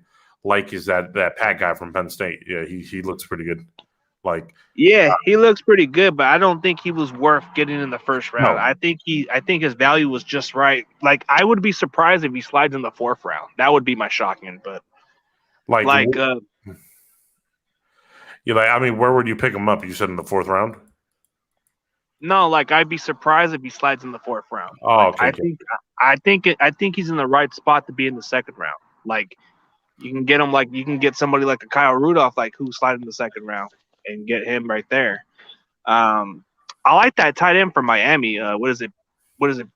C: like is that Pat guy from Penn State. Yeah, he looks pretty good.
A: He looks pretty good, but I don't think he was worth getting in the first round. No. I think his value was just right. I would be surprised if he slides in the 4th round. That would be my shocking, but
C: I mean, where would you pick him up? You said in the 4th round?
A: No, I'd be surprised if he slides in the 4th round.
C: Oh, okay.
A: I think he's in the right spot to be in the 2nd round. You can get him you can get somebody like a Kyle Rudolph who slid in the 2nd round and get him right there. I like that tight end from Miami. What is it?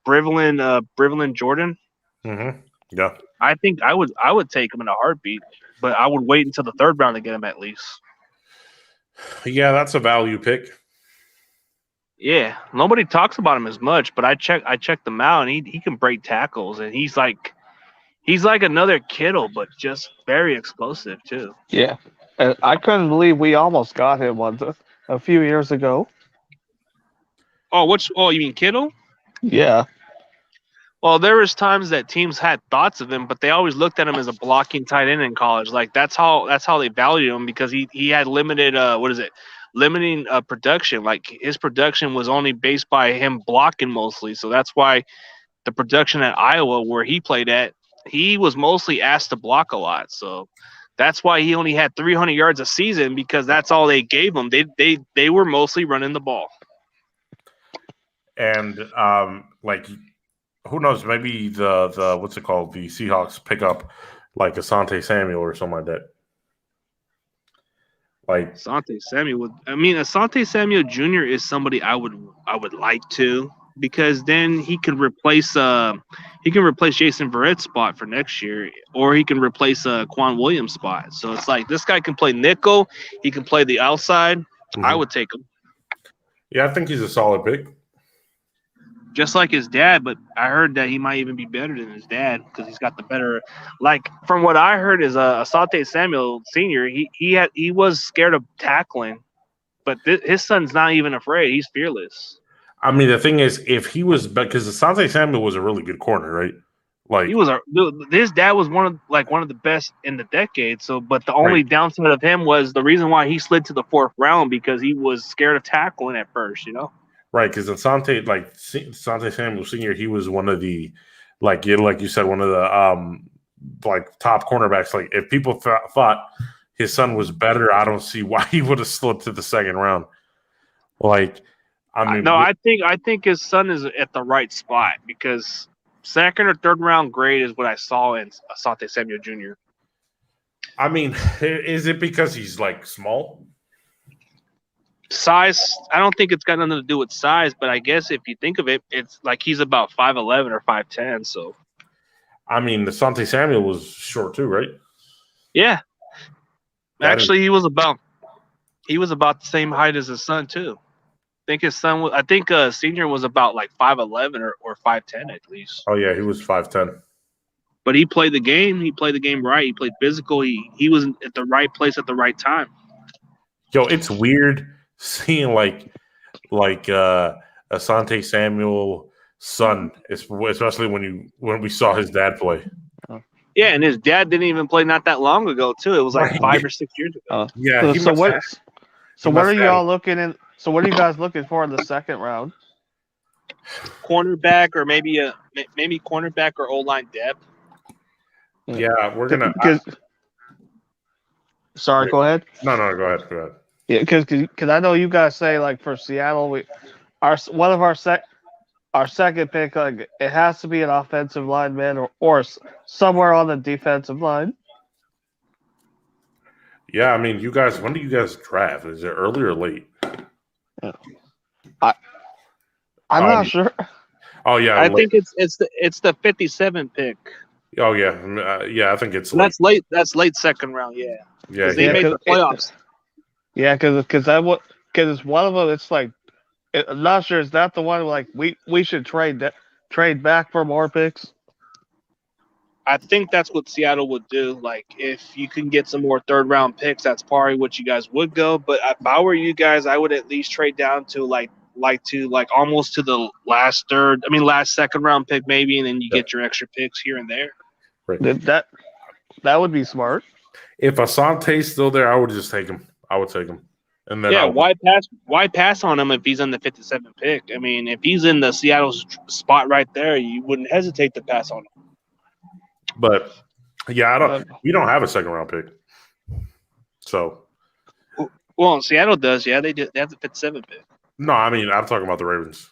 A: Brivelin Jordan?
C: Mm-hmm. Yeah.
A: I think I would take him in a heartbeat, but I would wait until the 3rd round to get him at least.
C: Yeah, that's a value pick.
A: Yeah, nobody talks about him as much, but I checked him out, and he can break tackles, and he's like another Kittle, but just very explosive too.
B: Yeah, and I couldn't believe we almost got him a few years ago.
A: Oh, you mean Kittle?
B: Yeah.
A: Well, there was times that teams had thoughts of him, but they always looked at him as a blocking tight end in college. That's how they valued him because he had limited limiting production. His production was only based by him blocking mostly. So that's why the production at Iowa, where he played at, he was mostly asked to block a lot. So that's why he only had 300 yards a season because that's all they gave him. They were mostly running the ball.
C: And who knows? Maybe the what's it called? The Seahawks pick up Asante Samuel or something like that.
A: Asante Samuel Asante Samuel Jr. is somebody I would like to, because then he can replace Jason Verrett's spot for next year, or he can replace Quan Williams' spot. So it's this guy can play nickel, he can play the outside. Mm-hmm. I would take him.
C: Yeah, I think he's a solid pick.
A: just like his dad. But I heard that he might even be better than his dad because he's got the better. Like from what I heard, is Asante Samuel Senior. He was scared of tackling, but his son's not even afraid. He's fearless.
C: I mean, the thing is, if he was because Asante Samuel was a really good corner, right? Like
A: His dad was one of the best in the decade. So, but the only
C: right,
A: downside of him was the reason why he slid to the fourth round because he was scared of tackling at first.
C: right, because Asante Samuel Senior, he was one of the like you said, one of the like top cornerbacks. Like if people thought his son was better, I don't see why he would have slipped to the second round. Like, I mean,
A: No, I think his son is at the right spot because second or third round grade is what I saw in Asante Samuel Jr.
C: I mean, is it because he's like small?
A: Size, I don't think it's got nothing to do with size, but I guess if you think of it, it's like he's about 5'11" or 5'10". So
C: I mean, Asante Samuel was short too, right?
A: yeah,
C: That is,
A: actually he was about the same height as his son too. I think senior was about like 5'11" or 5'10" at least.
C: oh yeah, he was 5'10".
A: But he played the game. He played the game right. He played physical. He was at the right place at the right time.
C: Yo, it's weird seeing Asante Samuel son, especially when we saw his dad play.
A: Yeah, and his dad didn't even play not that long ago too. It was like
C: Right.
A: 5 or 6 years ago.
C: Yeah,
B: So what? So what are
C: have-
B: y'all looking in? So what are you guys looking for in the second round?
A: Cornerback or maybe cornerback or O line depth.
C: Yeah, we're gonna.
B: Sorry, go ahead.
C: No, go ahead.
B: Yeah, because I know you guys say like for Seattle, one of our second pick, like it has to be an offensive lineman or somewhere on the defensive line.
C: Yeah, I mean, you guys. When do you guys draft? Is it early or late?
B: I'm not sure.
C: Oh yeah,
A: I think it's the 57 pick.
C: Oh yeah, yeah. I think it's late.
A: That's late. That's late second round. Yeah,
C: Yeah,
A: because they made the playoffs.
B: Yeah, because one of them. It's like I'm not sure. Is that the one like we should trade back for more picks?
A: I think that's what Seattle would do. Like, if you can get some more third round picks, that's probably what you guys would go. But if I were you guys, I would at least trade down to like almost to the last second round pick maybe, and then you get your extra picks here and there.
C: Right.
B: That would be smart.
C: If Asante's still there, I would just take him. I would take him. And then
A: why pass on him if he's on the 57 pick? I mean, if he's in the Seattle spot right there, you wouldn't hesitate to pass on him.
C: But yeah, we don't have a second round pick. So
A: well, Seattle does. Yeah, they do. They have the 57 pick.
C: No, I mean I'm talking about the Ravens.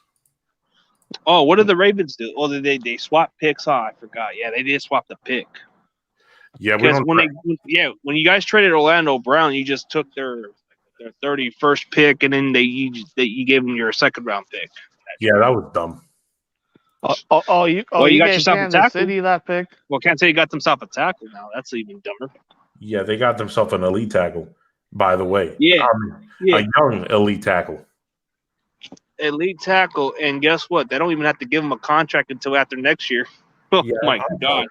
A: Oh, what did the Ravens do? Oh, they swap picks. Oh, I forgot. Yeah, they did swap the pick.
C: Yeah,
A: because when you guys traded Orlando Brown, you just took their 31st pick, and then you gave them your second round pick.
C: Yeah, that was dumb.
B: You
A: got
B: gave
A: yourself a
B: Kansas
A: tackle.
B: City that pick.
A: Well, can't say you got themselves a tackle now. That's even dumber.
C: Yeah, they got themselves an elite tackle, by the way.
A: Yeah.
C: A young elite tackle.
A: Elite tackle, and guess what? They don't even have to give him a contract until after next year. Oh
C: yeah,
A: my God!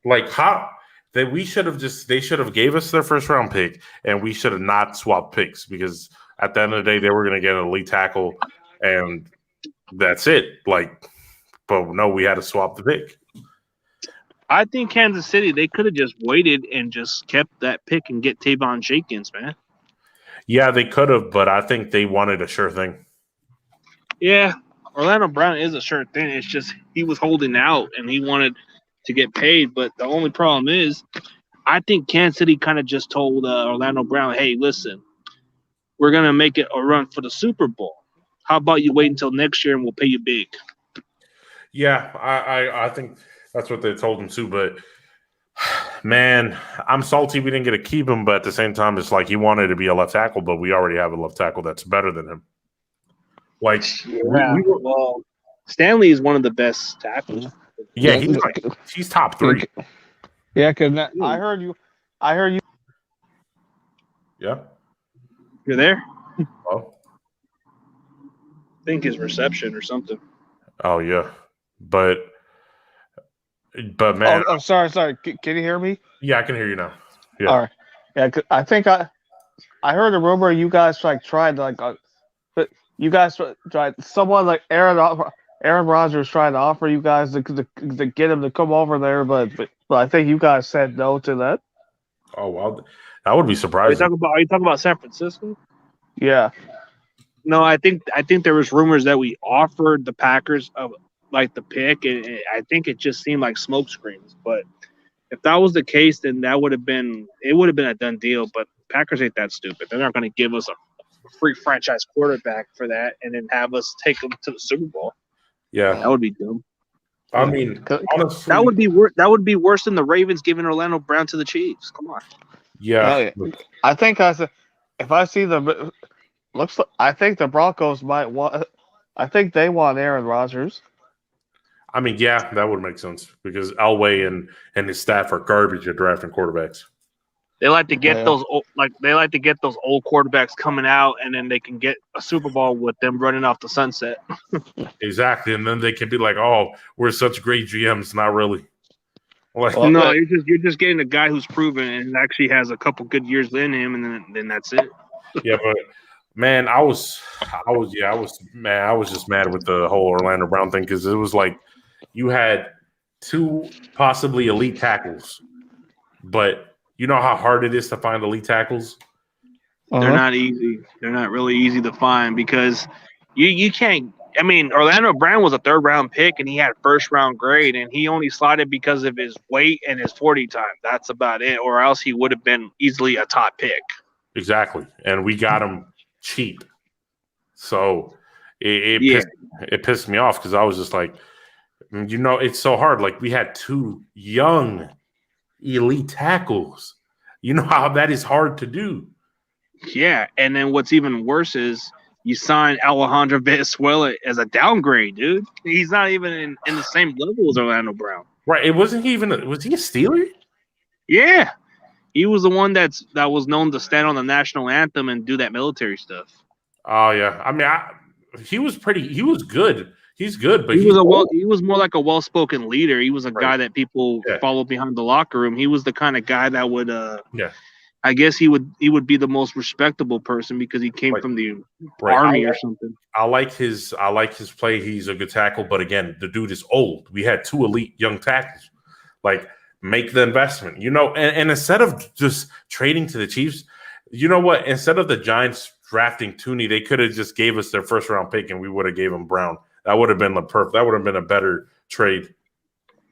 C: Like how they should have gave us their first round pick, and we should have not swapped picks because at the end of the day they were going to get an elite tackle, and that's it. Like, but no, we had to swap the pick.
A: I think Kansas City, they could have just waited and just kept that pick and get Tavon Jenkins, man.
C: Yeah, they could have, but I think they wanted a sure thing.
A: Yeah, Orlando Brown is a sure thing. It's just he was holding out and he wanted to get paid. But the only problem is, I think Kansas City kind of just told Orlando Brown, hey, listen, we're going to make it a run for the Super Bowl. How about you wait until next year and we'll pay you big?
C: Yeah, I think that's what they told him too. But, man, I'm salty we didn't get to keep him. But at the same time, it's like he wanted to be a left tackle, but we already have a left tackle that's better than him. Like,
A: well, Stanley is one of the best tackles.
C: Yeah, he's top 3.
B: Yeah, because I heard you.
C: Yeah.
A: You're there?
C: Oh.
A: I think his reception or something.
C: Oh yeah, but man,
B: Oh, sorry. Can you hear me?
C: yeah, I can hear you now.
B: All
C: Yeah.
B: right. Yeah, 'cause I think I heard a rumor you guys like tried like but you guys tried someone like Aaron Rodgers tried to offer you guys to get him to come over there, but I think you guys said no to that.
C: Oh wow, that would be
A: Are you
C: surprising.
A: talking about San Francisco?
B: Yeah.
A: No, I think there was rumors that we offered the Packers of like the pick, and I think it just seemed like smoke screens. But if that was the case, then it would have been a done deal. But Packers ain't that stupid. They're not going to give us a free franchise quarterback for that, and then have us take them to the Super Bowl.
C: Yeah,
A: That would be dumb.
C: I mean,
A: That
C: honestly,
A: would be worse. That would be worse than the Ravens giving Orlando Brown to the Chiefs. Come on.
C: yeah.
B: Yeah. I think if I see the looks like, I think the Broncos might want. I think they want Aaron Rodgers.
C: I mean, yeah, that would make sense because Elway and his staff are garbage at drafting quarterbacks.
A: They like to get
B: Yeah.
A: those old quarterbacks coming out, and then they can get a Super Bowl with them running off the sunset.
C: Exactly, and then they can be like, "Oh, we're such great GMs." Not really. Like,
B: Well,
A: No, you're just getting a guy who's proven and actually has a couple good years in him, and then that's it.
C: yeah, but man, I was just mad with the whole Orlando Brown thing because it was like you had two possibly elite tackles, but you know how hard it is to find elite tackles.
A: They're not easy. They're not really easy to find because you can't. I mean, Orlando Brown was a third round pick and he had first round grade, and he only slotted because of his weight and his 40 time. That's about it, or else he would have been easily a top pick.
C: Exactly, and we got him cheap, so it
A: Yeah.
C: pissed me off because I was just like, it's so hard. Like we had two young elite tackles. You know how that is hard to do.
A: Yeah, and then what's even worse is you signed Alejandro Venezuela as a downgrade, dude. He's not even in the same level as Orlando Brown.
C: Right? It wasn't he even. Was he a Steeler?
A: Yeah, he was the one that was known to stand on the national anthem and do that military stuff.
C: Oh yeah. I mean, he was pretty. He was good. He's good, but
A: He was more like a well-spoken leader. He was a guy that people followed behind the locker room. He was the kind of guy that would I guess he would be the most respectable person because he came from the army or something.
C: I like his play. He's a good tackle, but again, the dude is old. We had two elite young tackles. Like, make the investment, and instead of just trading to the Chiefs, you know what? Instead of the Giants drafting Tooney, they could have just gave us their first round pick and we would have gave him Brown. That would have been that would have been a better trade.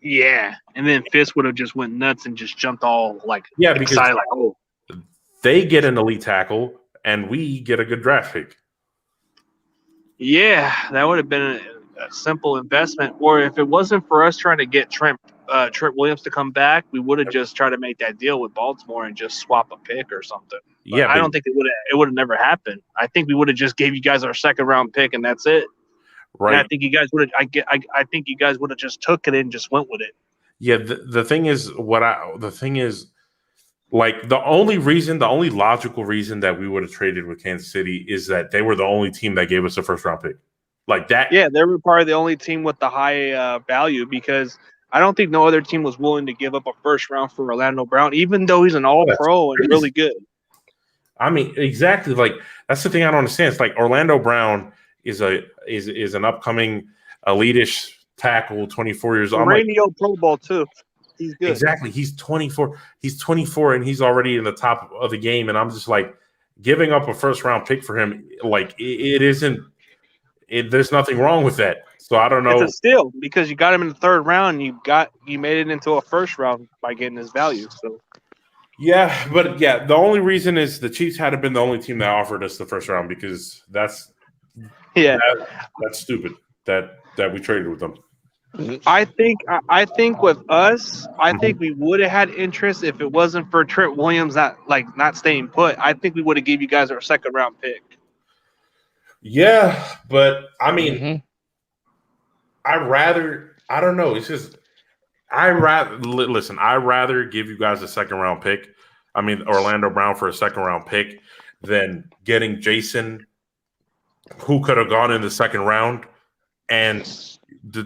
A: Yeah, and then Fisk would have just went nuts and just jumped all
C: because
A: excited, like, oh.
C: They get an elite tackle, and we get a good draft pick.
A: Yeah, that would have been a simple investment. Or if it wasn't for us trying to get Trent Williams to come back, we would have just tried to make that deal with Baltimore and just swap a pick or something. But I don't think it would have never happened. I think we would have just gave you guys our second round pick, and that's it.
C: Right.
A: And I think you guys would have. I think you guys would have just took it and just went with it.
C: Yeah. The thing is, like the only logical reason that we would have traded with Kansas City is that they were the only team that gave us a first round pick. Like that.
A: Yeah, they were probably the only team with the high value because I don't think no other team was willing to give up a first round for Orlando Brown, even though he's an all pro and really good.
C: I mean, exactly. Like that's the thing I don't understand. It's like Orlando Brown is an upcoming elitish tackle, 24 years old.
A: Radio Pro Bowl too. He's good.
C: Exactly. He's 24. He's 24 and he's already in the top of the game. And I'm just like giving up a first round pick for him. Like it isn't. There's nothing wrong with that. So I don't know.
A: It's a steal because you got him in the third round. You made it into a first round by getting his value. So.
C: Yeah, but the only reason is the Chiefs had been the only team that offered us the first round because that's stupid that we traded with them.
A: I think with us, I think we would have had interest if it wasn't for Trent Williams not staying put. I think we would have gave you guys our second round pick.
C: Yeah, but I mean, I don't know. It's just I'd rather give you guys a second round pick. I mean, Orlando Brown for a second round pick than getting Jason, who could have gone in the second round, and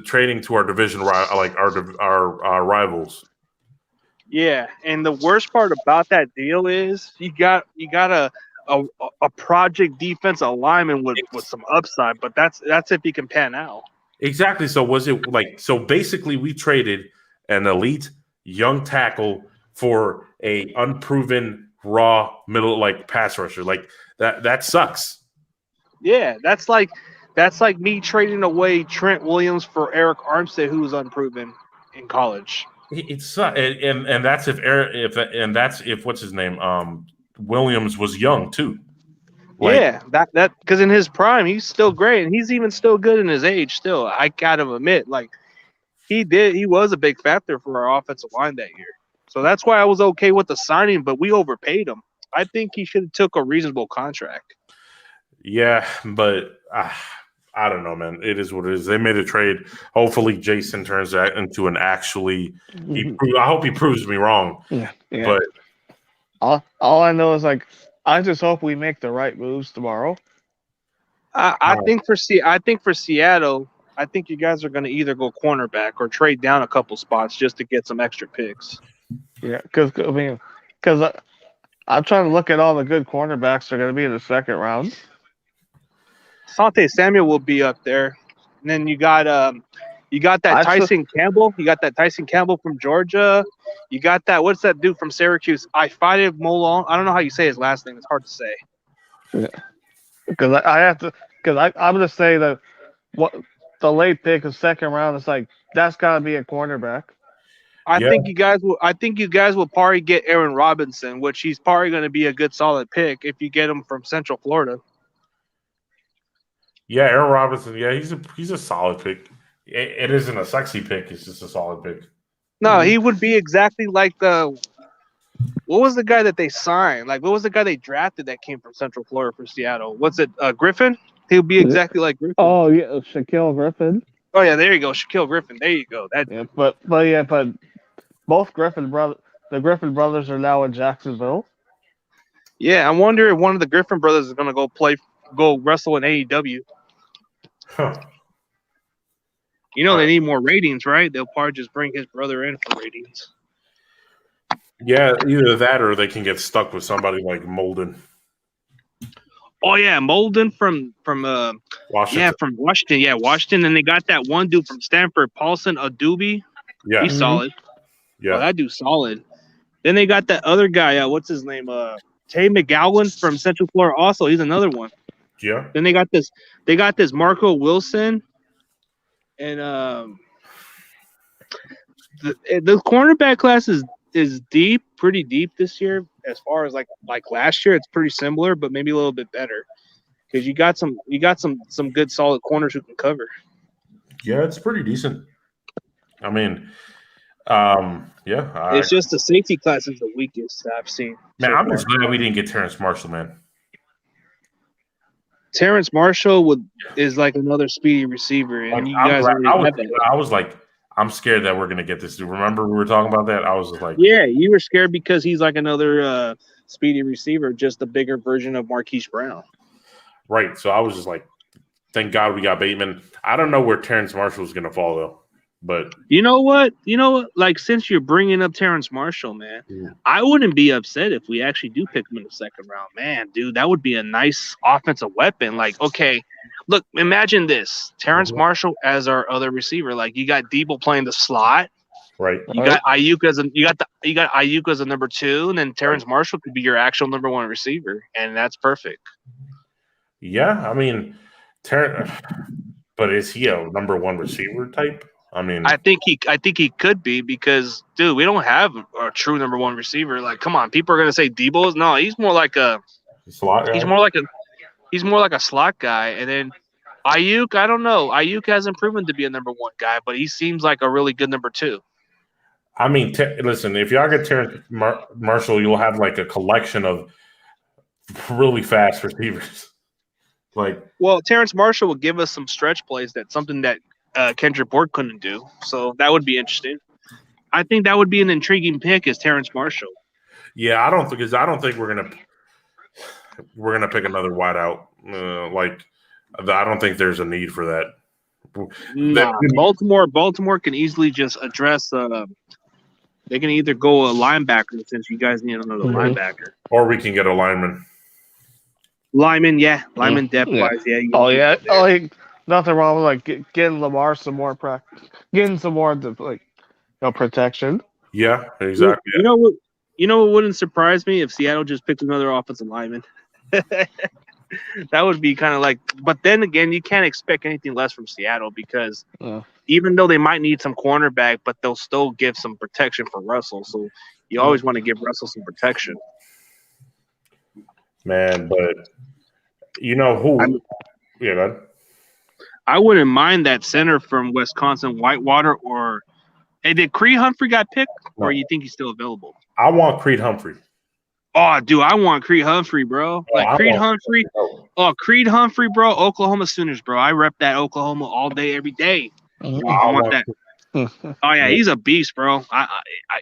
C: trading to our division, like our rivals.
A: Yeah, and the worst part about that deal is you got a project defensive lineman with some upside, but that's if he can pan out.
C: Exactly. So was it like so? Basically, we traded an elite young tackle for a unproven raw middle like pass rusher. Like that sucks.
A: Yeah, that's like me trading away Trent Williams for Eric Armstead, who was unproven in college.
C: It's and that's if what's his name Williams was young too. Like,
A: Yeah, that because in his prime he's still great, and he's even still good in his age. Still, I gotta admit, like he was a big factor for our offensive line that year. So that's why I was okay with the signing, but we overpaid him. I think he should have took a reasonable contract.
C: Yeah, but I don't know, man. It is what it is. They made a trade. Hopefully, Jason turns that into an actually. I hope he proves me wrong.
B: Yeah.
C: But
B: all I know is like I just hope we make the right moves tomorrow.
A: I think for Seattle, I think you guys are going to either go cornerback or trade down a couple spots just to get some extra picks.
B: Yeah, because I'm trying to look at all the good cornerbacks that are going to be in the second round.
A: Sante Samuel will be up there, and then you got that Tyson Campbell. You got that Tyson Campbell from Georgia. You got that what's that dude from Syracuse? I find it Molong. I don't know how you say his last name. It's hard to say.
B: Yeah, because I have to. Because I'm going to say that what the late pick of second round is like that's got to be a cornerback.
A: I think you guys will probably get Aaron Robinson, which he's probably going to be a good solid pick if you get him from Central Florida.
C: Yeah, Aaron Robinson. Yeah, he's a solid pick. It isn't a sexy pick. It's just a solid pick.
A: No, he would be exactly like what was the guy that they signed? Like, what was the guy they drafted that came from Central Florida for Seattle? What's it, Griffin? He'll be exactly like Griffin.
B: Oh yeah, Shaquille Griffin.
A: Oh yeah, there you go, Shaquille Griffin. There you go.
B: But both the Griffin brothers are now in Jacksonville.
A: Yeah, I wonder if one of the Griffin brothers is gonna go wrestle in AEW.
C: Huh.
A: You know they need more ratings, right? They'll probably just bring his brother in for ratings.
C: Yeah, either that or they can get stuck with somebody like Molden.
A: Oh yeah, Molden from
C: Washington.
A: Yeah, from Washington. Yeah, Washington. And they got that one dude from Stanford, Paulson Adubi.
C: Yeah,
A: he's solid.
C: Yeah,
A: that dude's solid. Then they got that other guy. What's his name? Tay McGowan from Central Florida. Also, he's another one.
C: Yeah.
A: Then they got this. They got this Marco Wilson, and the cornerback class is deep, pretty deep this year. As far as like last year, it's pretty similar, but maybe a little bit better because you got some good solid corners who can cover.
C: Yeah, it's pretty decent. I mean,
A: it's just the safety class is the weakest I've seen.
C: Man, I'm just glad we didn't get Terrence Marshall, man.
A: Terrence Marshall is like another speedy receiver, and you guys already have that.
C: I was like, I'm scared that we're gonna get this dude. Remember we were talking about that? I was just like,
A: yeah, you were scared because he's like another speedy receiver, just a bigger version of Marquise Brown.
C: Right. So I was just like, thank God we got Bateman. I don't know where Terrence Marshall is gonna fall though. But
A: you know what? Like since you're bringing up Terrence Marshall, man, I wouldn't be upset if we actually do pick him in the second round. Man, dude, that would be a nice offensive weapon. Like, okay, look, imagine this: Terrence Marshall as our other receiver. Like, you got Debo playing the slot,
C: right?
A: You got Ayuk as Ayuk as a number 2, and then Terrence Marshall could be your actual number 1 receiver, and that's perfect.
C: Yeah, I mean, but is he a number 1 receiver type? I mean,
A: I think he could be because, dude, we don't have a true number 1 receiver. Like, come on, people are gonna say Debo's. No, he's more like a
C: slot guy.
A: He's more like a slot guy. And then Ayuk, I don't know. Ayuk hasn't proven to be a number 1 guy, but he seems like a really good number 2.
C: I mean, listen, if y'all get Terrence Marshall, you'll have like a collection of really fast receivers.
A: Well, Terrence Marshall will give us some stretch plays. That's something that Kendrick Bourne couldn't do, so that would be interesting. I think that would be an intriguing pick as Terrence Marshall.
C: Yeah, I don't think we're gonna pick another wideout. I don't think there's a need for that.
A: Nah, Baltimore can easily just address. They can either go a linebacker since you guys need another linebacker.
C: Or we can get a lineman.
A: Lineman depth wise,
B: Like nothing wrong with like getting Lamar some more practice, getting some more protection.
C: Yeah, exactly.
A: You know what? You know what wouldn't surprise me if Seattle just picked another offensive lineman. That would be kind of like. But then again, you can't expect anything less from Seattle because even though they might need some cornerback, but they'll still give some protection for Russell. So you always want to give Russell some protection.
C: Man, but you know who? Man.
A: I wouldn't mind that center from Wisconsin, Whitewater, or hey, did Creed Humphrey got picked, or you think he's still available?
C: I want Creed Humphrey.
A: Oh, dude, I want Creed Humphrey, bro. Creed Humphrey. Oh, Creed Humphrey, bro. Oklahoma Sooners, bro. I rep that Oklahoma all day, every day. I want that. Oh yeah, he's a beast, bro.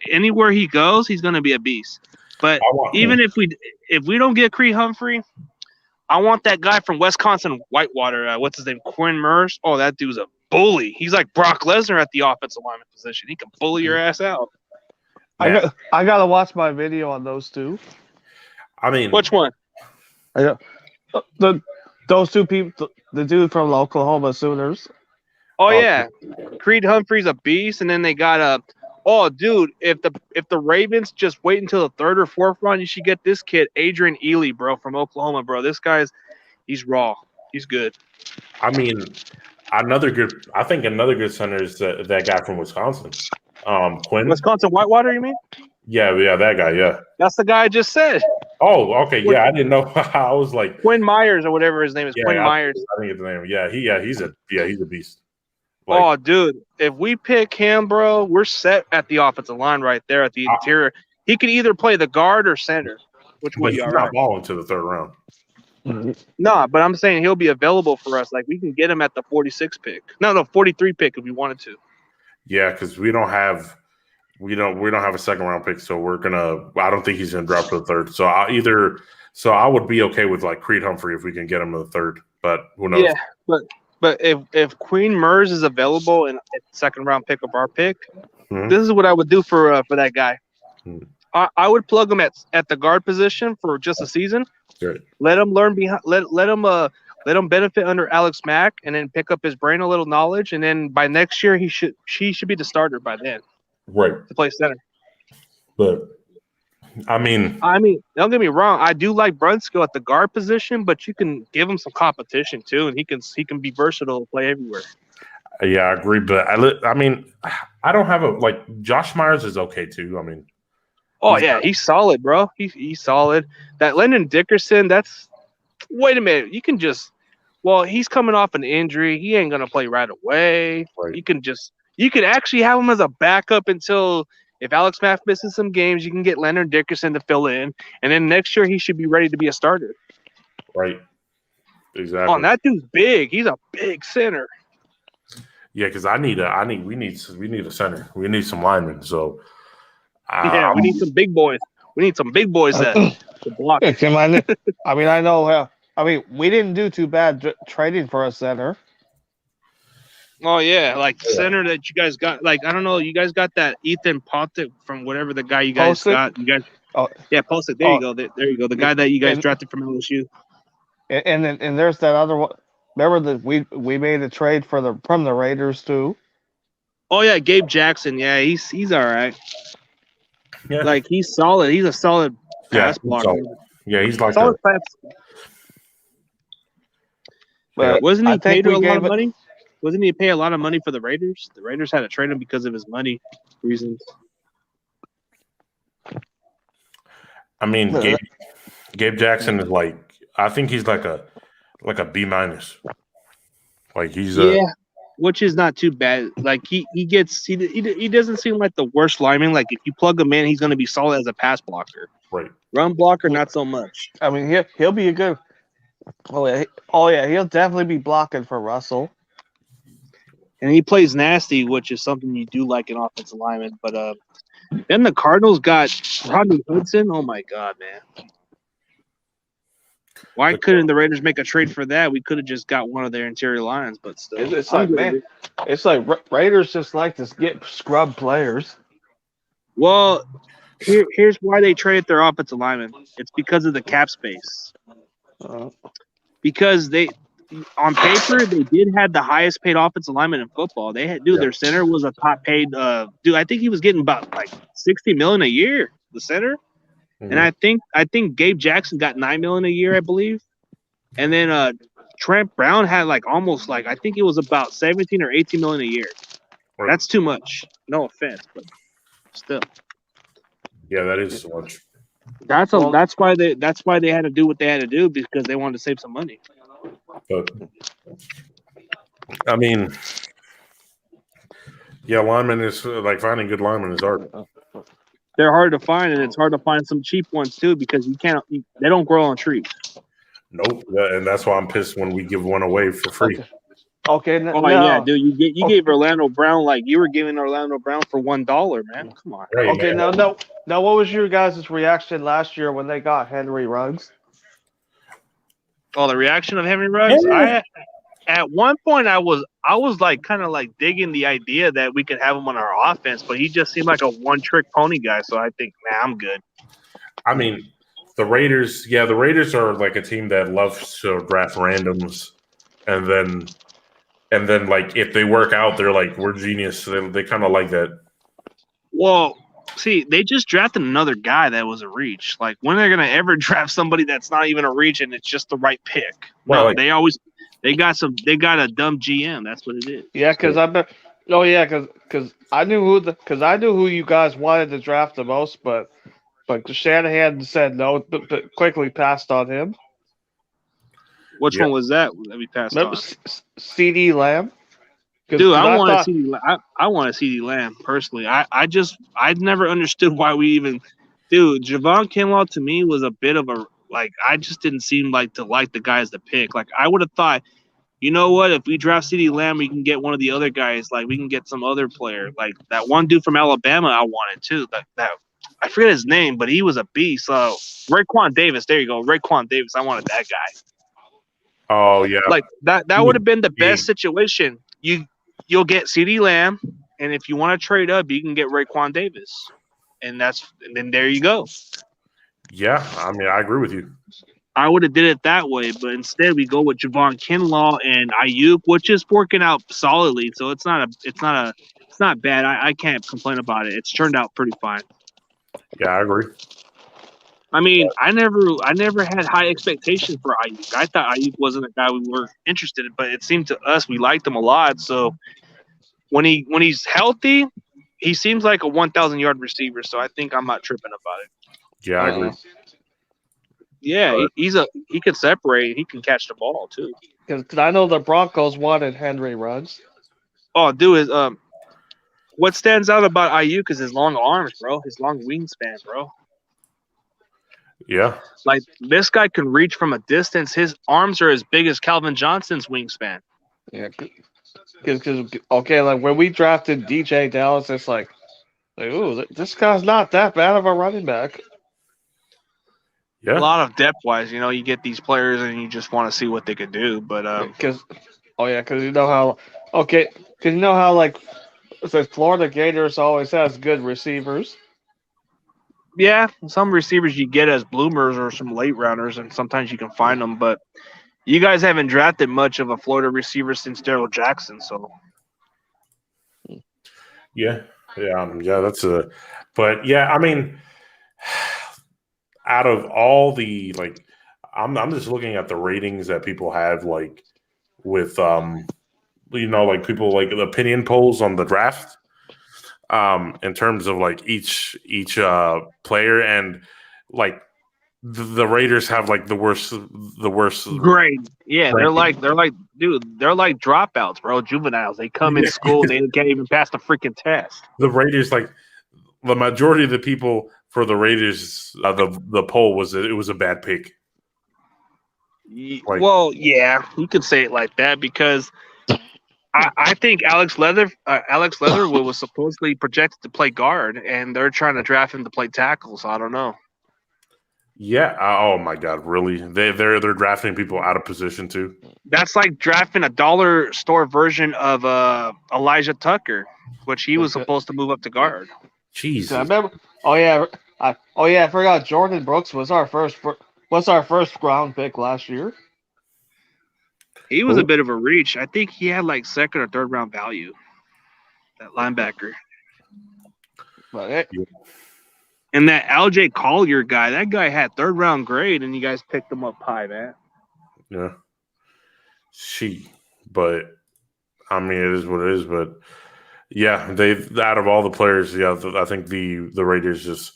A: Anywhere he goes, he's gonna be a beast. But even if we don't get Creed Humphrey, I want that guy from Wisconsin, Whitewater. What's his name? Quinn Murs. Oh, that dude's a bully. He's like Brock Lesnar at the offensive lineman position. He can bully your ass out.
B: I gotta watch my video on those two.
C: I mean,
A: which one?
B: Those two people, the dude from the Oklahoma Sooners.
A: Oh yeah, Creed Humphrey's a beast, and then they got dude, if the Ravens just wait until the third or fourth round, you should get this kid, Adrian Ely, bro, from Oklahoma, bro. This he's raw. He's good.
C: I mean, another good center is that guy from Wisconsin. Quinn.
A: Wisconsin Whitewater, you mean?
C: Yeah, that guy, yeah.
A: That's the guy I just said.
C: Oh, okay, yeah, I didn't know. I was like
A: Quinn Myers or whatever his name is. Quinn Myers.
C: I think it's the name. Yeah, he's a beast.
A: Dude, if we pick him, bro, we're set at the offensive line right there at the interior. He can either play the guard or center, which would be all right.
C: He's not balling to the third round.
A: No, but I'm saying he'll be available for us. Like we can get him at the 46 pick. No, 43 pick if we wanted to.
C: Yeah, because we don't have a second round pick, so I don't think he's gonna drop to the third. So I would be okay with like Creed Humphrey if we can get him to the third, but who knows?
A: Yeah, but if Queen Murs is available and a second round pick of our pick, this is what I would do for that guy. I would plug him at the guard position for just a season.
C: Good.
A: Let him learn let him benefit under Alex Mack, and then pick up his brain a little knowledge, and then by next year he should be the starter by then.
C: Right.
A: To play center.
C: But I mean,
A: don't get me wrong. I do like Brunskill at the guard position, but you can give him some competition too, and he can be versatile, play everywhere.
C: Yeah, I agree. But I mean, I don't have Josh Myers is okay too. I mean,
A: he's solid, bro. He's solid. That Landon Dickerson, wait a minute. You can he's coming off an injury. He ain't gonna play right away.
C: Right.
A: You could actually have him as a backup until if Alex Mack misses some games, you can get Leonard Dickerson to fill in, and then next year he should be ready to be a starter.
C: Right. Exactly.
A: Oh, and that dude's big. He's a big center.
C: Yeah, because we need a center. We need some linemen. So
A: we need some big boys. We need some big boys to block.
B: We didn't do too bad trading for a center.
A: Oh yeah, center that you guys got. I don't know, you guys got that Ethan Potic from whatever the guy you guys got. You guys, Potic. There you go. There you go. The guy that you guys drafted from LSU.
B: And there's that other one. Remember that we made a trade from the Raiders too. Oh
A: yeah, Gabe Jackson. Yeah, he's all right.
C: Yeah.
A: He's solid. He's a solid pass blocker.
C: Yeah, he's like
A: solid pass. But wasn't he paid a lot of money? Wasn't he pay a lot of money for the Raiders? The Raiders had to trade him because of his money reasons.
C: I mean, Gabe Jackson is I think he's like a B-. He's
A: which is not too bad. He doesn't seem like the worst lineman. If you plug him in, he's going to be solid as a pass blocker.
C: Right.
A: Run blocker, not so much.
B: I mean, he'll be a good. Oh yeah, he'll definitely be blocking for Russell.
A: And he plays nasty, which is something you do like in offensive lineman. But then the Cardinals got Rodney Hudson. Oh my God, man! Why couldn't the Raiders make a trade for that? We could have just got one of their interior lines, but still.
B: It's like, man, it's like Raiders just like to get scrub players.
A: Well, here's why they traded their offensive lineman. It's because of the cap space. Because on paper, they did have the highest paid offensive lineman in football. They had their center was a top paid dude. I think he was getting about like $60 million a year. The center, and I think Gabe Jackson got $9 million a year, I believe, and then Trent Brown had like almost like I think it was about 17 or 18 million a year. Right. That's too much. No offense, but still.
C: Yeah, that is so much.
A: That's why they had to do what they had to do because they wanted to save some money.
C: But I mean, yeah, linemen is like finding good linemen is hard.
A: They're hard to find, and it's hard to find some cheap ones too because they don't grow on trees.
C: Nope, and that's why I'm pissed when we give one away for free.
B: Okay.
A: Yeah, dude, you gave Orlando Brown like you were giving Orlando Brown for $1, man. Come on.
C: Right,
B: okay,
C: man.
B: now, what was your guys' reaction last year when they got Henry Ruggs?
A: Oh, the reaction of Henry Ruggs.
C: Yeah.
A: At one point, I was like kind of like digging the idea that we could have him on our offense, but he just seemed like a one-trick pony guy. So I think, man, I'm good.
C: I mean, the Raiders are like a team that loves to draft randoms, and then like if they work out, they're like we're genius. They kind of like that.
A: Well, see, they just drafted another guy that was a reach. Like when are they gonna ever draft somebody that's not even a reach and it's just the right pick? Well, no, they got a dumb GM. That's what it is.
B: Yeah, because because I knew who you guys wanted to draft the most, but Shanahan said no, but quickly passed on him.
A: Which one was that we passed on?
B: CD Lamb.
A: Dude, I want a CD Lamb personally. I never understood why we even. Dude, Javon Kinlaw to me was a bit of a like. I just didn't seem like the guys to pick. Like I would have thought, you know what? If we draft CD Lamb, we can get one of the other guys. Like we can get some other player. Like that one dude from Alabama, I wanted too. That I forget his name, but he was a beast. So Raekwon Davis, there you go, Raekwon Davis. I wanted that guy.
C: Oh yeah,
A: like that would have been the best situation. You'll get CD Lamb, and if you want to trade up, you can get Raekwon Davis, and then there you go.
C: Yeah, I mean I agree with you.
A: I would have did it that way, but instead we go with Javon Kinlaw and Ayuk, which is working out solidly. So it's not bad. I can't complain about it. It's turned out pretty fine.
C: Yeah, I agree.
A: I mean, I never had high expectations for Ayuk. I thought Ayuk wasn't a guy we were interested in, but it seemed to us we liked him a lot. So when he's healthy, he seems like a 1,000-yard receiver. So I think I'm not tripping about it.
C: Yeah, I agree.
A: Yeah, he can separate. He can catch the ball too.
B: Because I know the Broncos wanted Henry Ruggs.
A: Oh, dude, what stands out about Ayuk is his long arms, bro. His long wingspan, bro.
C: Yeah.
A: Like, this guy can reach from a distance. His arms are as big as Calvin Johnson's wingspan.
B: Yeah. Because like, when we drafted DJ Dallas, it's like, ooh, this guy's not that bad of a running back.
A: A
C: Yeah.
A: lot of depth-wise, you get these players and you just want to see what they could do. But
B: because you know how like the Florida Gators always has good receivers.
A: Yeah, some receivers you get as bloomers or some late rounders, and sometimes you can find them. But you guys haven't drafted much of a Florida receiver since Darrell Jackson, so.
C: Yeah, that's a. But yeah, I mean, out of all the like, I'm just looking at the ratings that people have like with like people like the opinion polls on the draft. In terms of like each player, and like the Raiders have like the worst
A: grade. Yeah, they're like dropouts, bro, juveniles. They come in school, they can't even pass the freaking test.
C: The Raiders, like the majority of the people for the Raiders, the poll was it was a bad pick.
A: Well, yeah, you could say it like that because. I think Alex Leatherwood was supposedly projected to play guard, and they're trying to draft him to play tackle. So I don't know.
C: Yeah. Oh my God, really? They're drafting people out of position too.
A: That's like drafting a dollar store version of Elijah Tucker, which he was supposed to move up to guard.
B: I
C: Jesus.
B: remember. I forgot Jordan Brooks was our first round pick last year.
A: He was a
C: Who?
A: bit of a reach. I think he had like second or third round value. That linebacker.
B: But
A: And that LJ Collier guy, that guy had third round grade, and you guys picked him up high, man.
C: Yeah. But I mean, it is what it is. But yeah, they've out of all the players, yeah, I think the Raiders just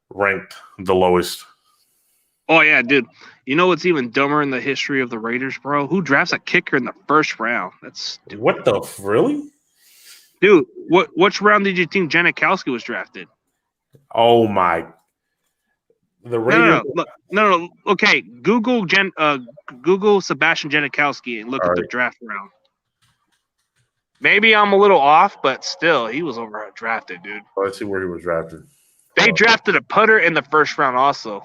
C: ranked the lowest.
A: Oh yeah, dude. You know what's even dumber in the history of the Raiders, bro? Who drafts a kicker in the first round? That's stupid.
C: What the really?
A: Dude, which round did you think Janikowski was drafted?
C: Oh my! The Raiders.
A: No. Okay, Google Sebastian Janikowski and look
C: All
A: at the
C: right.
A: draft round. Maybe I'm a little off, but still, he was overdrafted, dude.
C: Let's see where he was drafted.
A: They drafted a putter in the first round, also.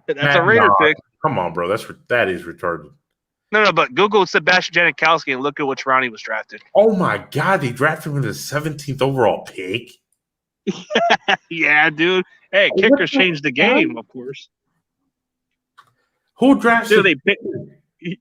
A: That's a Raider pick.
C: Come on, bro. That is retarded.
A: No, but Google Sebastian Janikowski and look at which round he was drafted.
C: Oh my God! They drafted him in the 17th overall pick.
A: Yeah, dude. Hey, kickers changed the game, of course.
C: Who drafted?
A: Dude,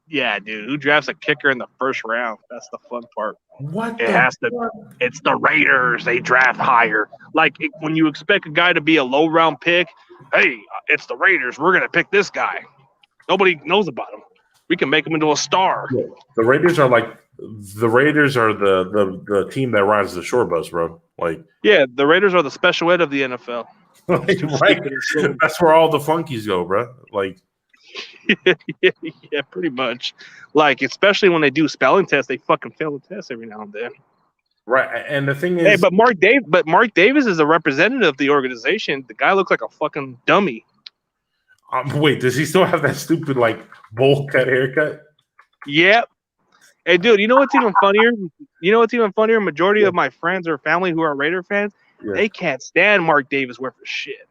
A: yeah, dude. Who drafts a kicker in the first round? That's the fun part.
C: What?
A: It's the Raiders. They draft higher. Like when you expect a guy to be a low round pick, hey, it's the Raiders. We're gonna pick this guy. Nobody knows about him. We can make him into a star.
C: The Raiders are the team that rides the shore bus, bro. Like,
A: yeah, the Raiders are the special ed of the NFL.
C: Right? That's where all the flunkies go, bro. Like,
A: yeah, pretty much. Like, especially when they do spelling tests, they fucking fail the test every now and then.
C: right. And the thing is,
A: hey, but Mark Davis is a representative of the organization. The guy looks like a fucking dummy.
C: Wait, does he still have that stupid like bowl cut haircut?
A: Yep. Hey, dude, you know what's even funnier? Majority of my friends or family who are Raider fans, they can't stand Mark Davis worth of shit.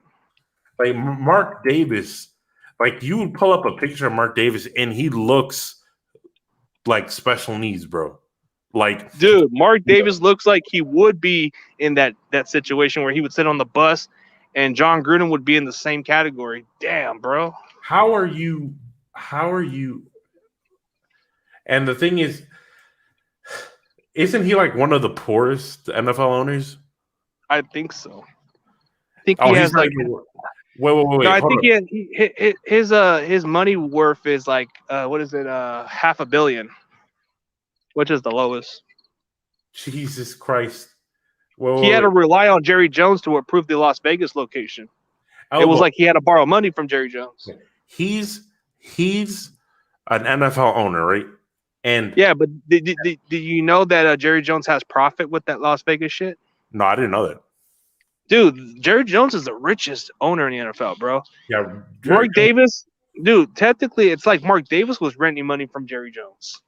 C: Like Mark Davis, like you would pull up a picture of Mark Davis and he looks like special needs, bro. Like,
A: dude, Mark Davis looks like he would be in that situation where he would sit on the bus and John Gruden would be in the same category. Damn, bro.
C: How are you? And the thing is, isn't he like one of the poorest NFL owners?
A: I think so. I think he has like.
C: Wait.
A: No, I think his money worth is like what is it? $500 million, which is the lowest.
C: Jesus Christ!
A: He had to rely on Jerry Jones to approve the Las Vegas location. It was like he had to borrow money from Jerry Jones.
C: He's an NFL owner, right? And
A: yeah, but did you know that Jerry Jones has profit with that Las Vegas shit?
C: No, I didn't know that.
A: Dude, Jerry Jones is the richest owner in the NFL, bro.
C: Yeah,
A: Mark Davis, dude. Technically, it's like Mark Davis was renting money from Jerry Jones.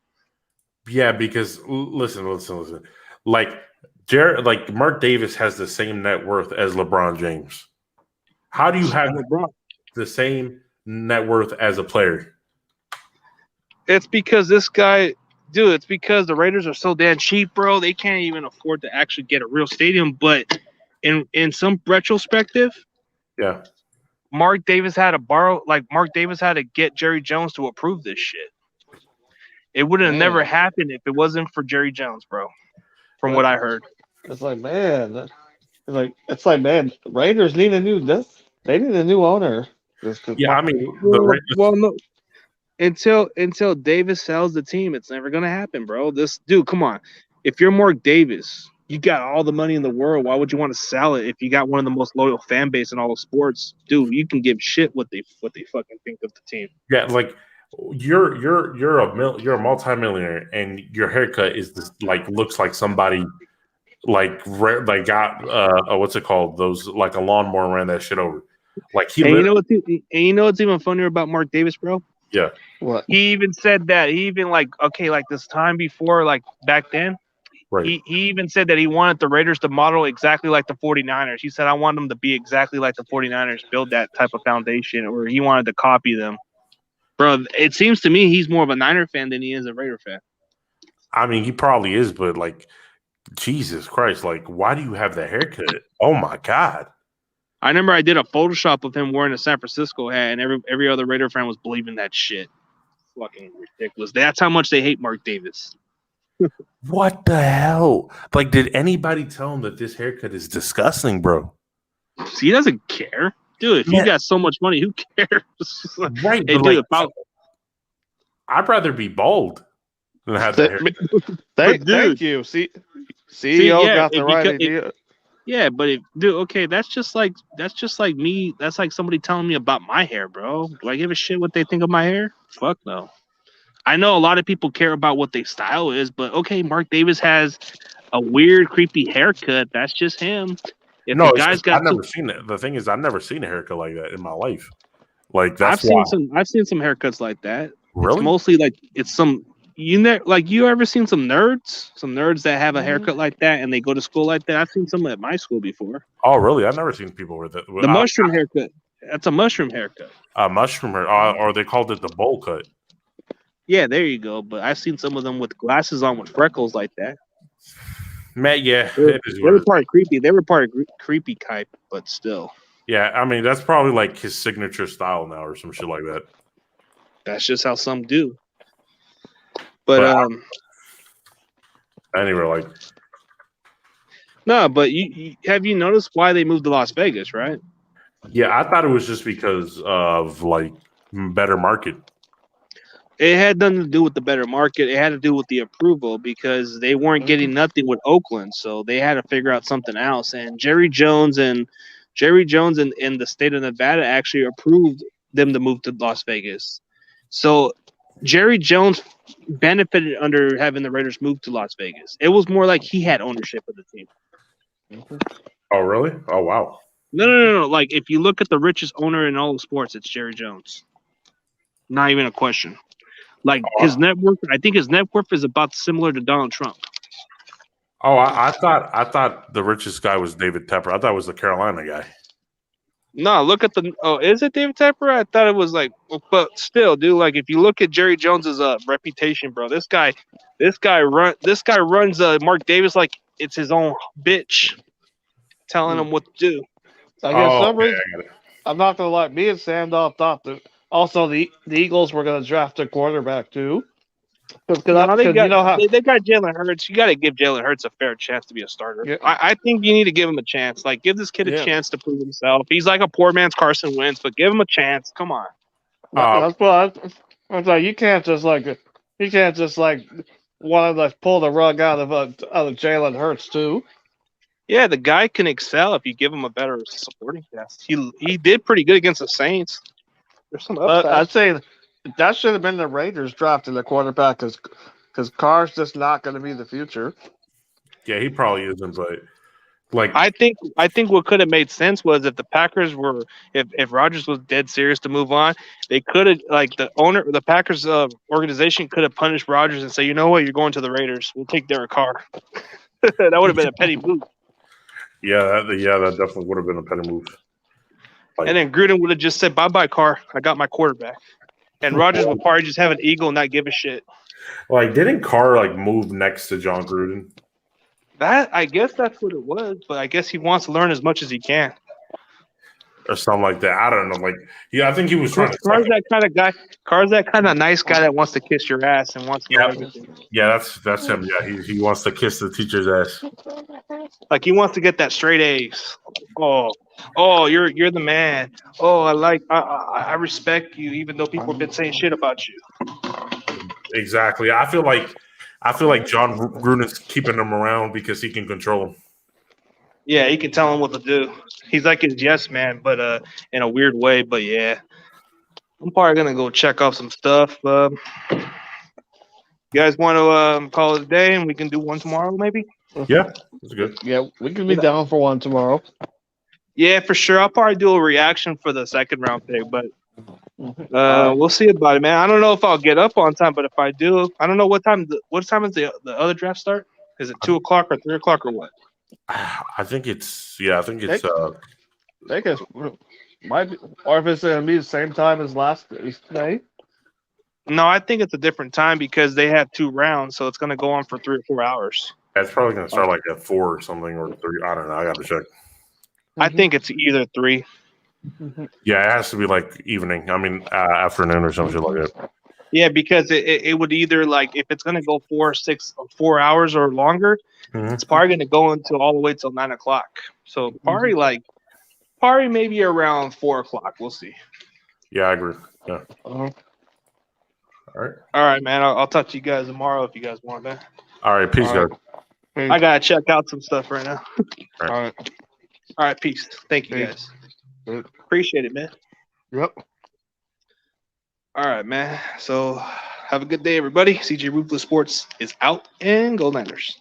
C: Yeah, because listen. Like Mark Davis has the same net worth as LeBron James. How do you have the same net worth as a player?
A: It's because this guy, dude. It's because the Raiders are so damn cheap, bro. They can't even afford to actually get a real stadium. But in some retrospective,
C: yeah,
A: Mark Davis had to get Jerry Jones to approve this shit. It would have never happened if it wasn't for Jerry Jones, bro. From what I heard,
B: it's like man, Raiders need a new. They need a new owner.
C: Yeah, I mean,
A: no. Until Davis sells the team, it's never gonna happen, bro. This dude, come on. If you're Mark Davis, you got all the money in the world. Why would you want to sell it if you got one of the most loyal fan base in all of sports? Dude, you can give shit what they fucking think of the team.
C: Yeah, like you're a multimillionaire and your haircut is looks like somebody got what's it called? Those like a lawnmower ran that shit over. Like
A: you know what's even funnier about Mark Davis, bro?
C: Yeah.
B: What?
A: He even said that. He even like this time before, like back then,
C: Right.
A: He even said that he wanted the Raiders to model exactly like the 49ers. He said, I want them to be exactly like the 49ers, build that type of foundation, or he wanted to copy them. Bro, it seems to me he's more of a Niner fan than he is a Raider fan.
C: I mean, he probably is, but like, Jesus Christ, like, why do you have that haircut? Oh my God.
A: I remember I did a Photoshop of him wearing a San Francisco hat, and every other Raider fan was believing that shit. Fucking ridiculous. That's how much they hate Mark Davis.
C: What the hell? Like, did anybody tell him that this haircut is disgusting, bro?
A: He doesn't care. Dude, if you got so much money, who cares?
C: Right.
A: Hey, dude,
C: I'd rather be bald than have that haircut.
B: Thank you. CEO got the right idea.
A: Yeah, but that's just like me. That's like somebody telling me about my hair, bro. Do I give a shit what they think of my hair? Fuck no. I know a lot of people care about what their style is, but okay, Mark Davis has a weird, creepy haircut. That's just him.
C: I've never seen it. The thing is, I've never seen a haircut like that in my life. Like
A: I've seen some haircuts like that.
C: Really?
A: It's mostly like it's some you ever seen some nerds that have a haircut like that and they go to school like that? I've seen some at my school before.
C: Oh, really? I've never seen people with that.
A: The mushroom haircut. That's a mushroom haircut.
C: Mushroom hair, or they called it the bowl cut.
A: Yeah, there you go. But I've seen some of them with glasses on with freckles like that.
C: Man, yeah,
A: they were part of creepy. They were part of creepy type, but still.
C: Yeah, I mean that's probably like his signature style now, or some shit like that.
A: That's just how some do. But
C: anyway, like
A: no, but you have you noticed why they moved to Las Vegas, right?
C: Yeah, I thought it was just because of like better market.
A: It had nothing to do with the better market. It had to do with the approval because they weren't getting nothing with Oakland, so they had to figure out something else. And Jerry Jones in the state of Nevada actually approved them to move to Las Vegas. So Jerry Jones benefited under having the Raiders move to Las Vegas. It was more like he had ownership of the team.
C: Oh, really? Oh, wow.
A: No. Like, if you look at the richest owner in all of sports, it's Jerry Jones. Not even a question. Like, his net worth, I think his net worth is about similar to Donald Trump.
C: Oh, I thought the richest guy was David Tepper. I thought it was the Carolina guy.
A: No, look at is it David Tepper? I thought it was like, but still, dude, like, if you look at Jerry Jones's reputation, bro, this guy runs Mark Davis like it's his own bitch, telling him what to do.
B: I guess some reason, I'm not gonna lie. Me and Sam thought that also the Eagles were gonna draft a quarterback too.
A: They got Jalen Hurts. You got to give Jalen Hurts a fair chance to be a starter. Yeah. I think you need to give him a chance. Like, give this kid a chance to prove himself. He's like a poor man's Carson Wentz, but give him a chance. Come on.
B: That's what I was like. You can't just want to pull the rug out of Jalen Hurts too.
A: Yeah, the guy can excel if you give him a better supporting cast. He did pretty good against the Saints. There's some upside.
B: I'd say that should have been the Raiders drafting the quarterback because Carr's just not going to be the future.
C: Yeah, he probably isn't, but like
A: I think what could have made sense was if the Packers were if Rodgers was dead serious to move on, they could have the Packers organization could have punished Rodgers and say, you know what, you're going to the Raiders. We'll take Derek Carr. That would have been a petty move.
C: Yeah, that definitely would have been a petty move.
A: Like, and then Gruden would have just said, bye-bye, Carr. I got my quarterback. And Rodgers would probably just have an ego and not give a shit.
C: Like, didn't Carr move next to John Gruden?
A: I guess that's what it was, but I guess he wants to learn as much as he can.
C: Or something like that. I don't know. I think he was trying to.
A: Carr's that kind of guy. Carr's that kind of nice guy that wants to kiss your ass and wants to know everything.
C: Yeah, that's him. Yeah, he wants to kiss the teacher's ass.
A: Like, he wants to get that straight A's. Oh, you're the man. Oh, I respect you, even though people have been saying shit about you.
C: Exactly. I feel like John Gruden's keeping him around because he can control him.
A: Yeah, he can tell him what to do. He's like his yes man, but in a weird way. But yeah, I'm probably gonna go check off some stuff. You guys want to call it a day, and we can do one tomorrow, maybe?
C: Yeah, that's good.
B: Yeah, we can be down for one tomorrow.
A: Yeah, for sure. I'll probably do a reaction for the second round pick, but we'll see about it, man. I don't know if I'll get up on time, but if I do, I don't know what time. What time is the other draft start? Is it 2 o'clock or 3 o'clock or what?
C: I think it's I think it's
B: I guess might be, or if it's gonna be the same time as last today.
A: No, I think it's a different time because they have 2 rounds, so it's going to go on for 3 or 4 hours.
C: it's probably gonna start like at 4 or something or 3. I don't know. I gotta check.
A: I think it's either 3.
C: Yeah, it has to be like evening. I mean afternoon or something like that.
A: Yeah, because it would either like if it's going to go 4 or 6 or 4 hours or longer, it's probably going to go until all the way till 9 o'clock. So probably maybe around 4 o'clock. We'll see.
C: Yeah, I agree. Yeah.
B: Uh-huh.
C: All
A: right, man. I'll talk to you guys tomorrow if you guys want, man.
C: All right, peace, guys.
A: I gotta check out some stuff right now.
B: All right.
A: All right, peace. Thank you, guys. Appreciate it, man.
B: Yep.
A: All right, man. So have a good day, everybody. CJ Ruthless Sports is out, and go Niners.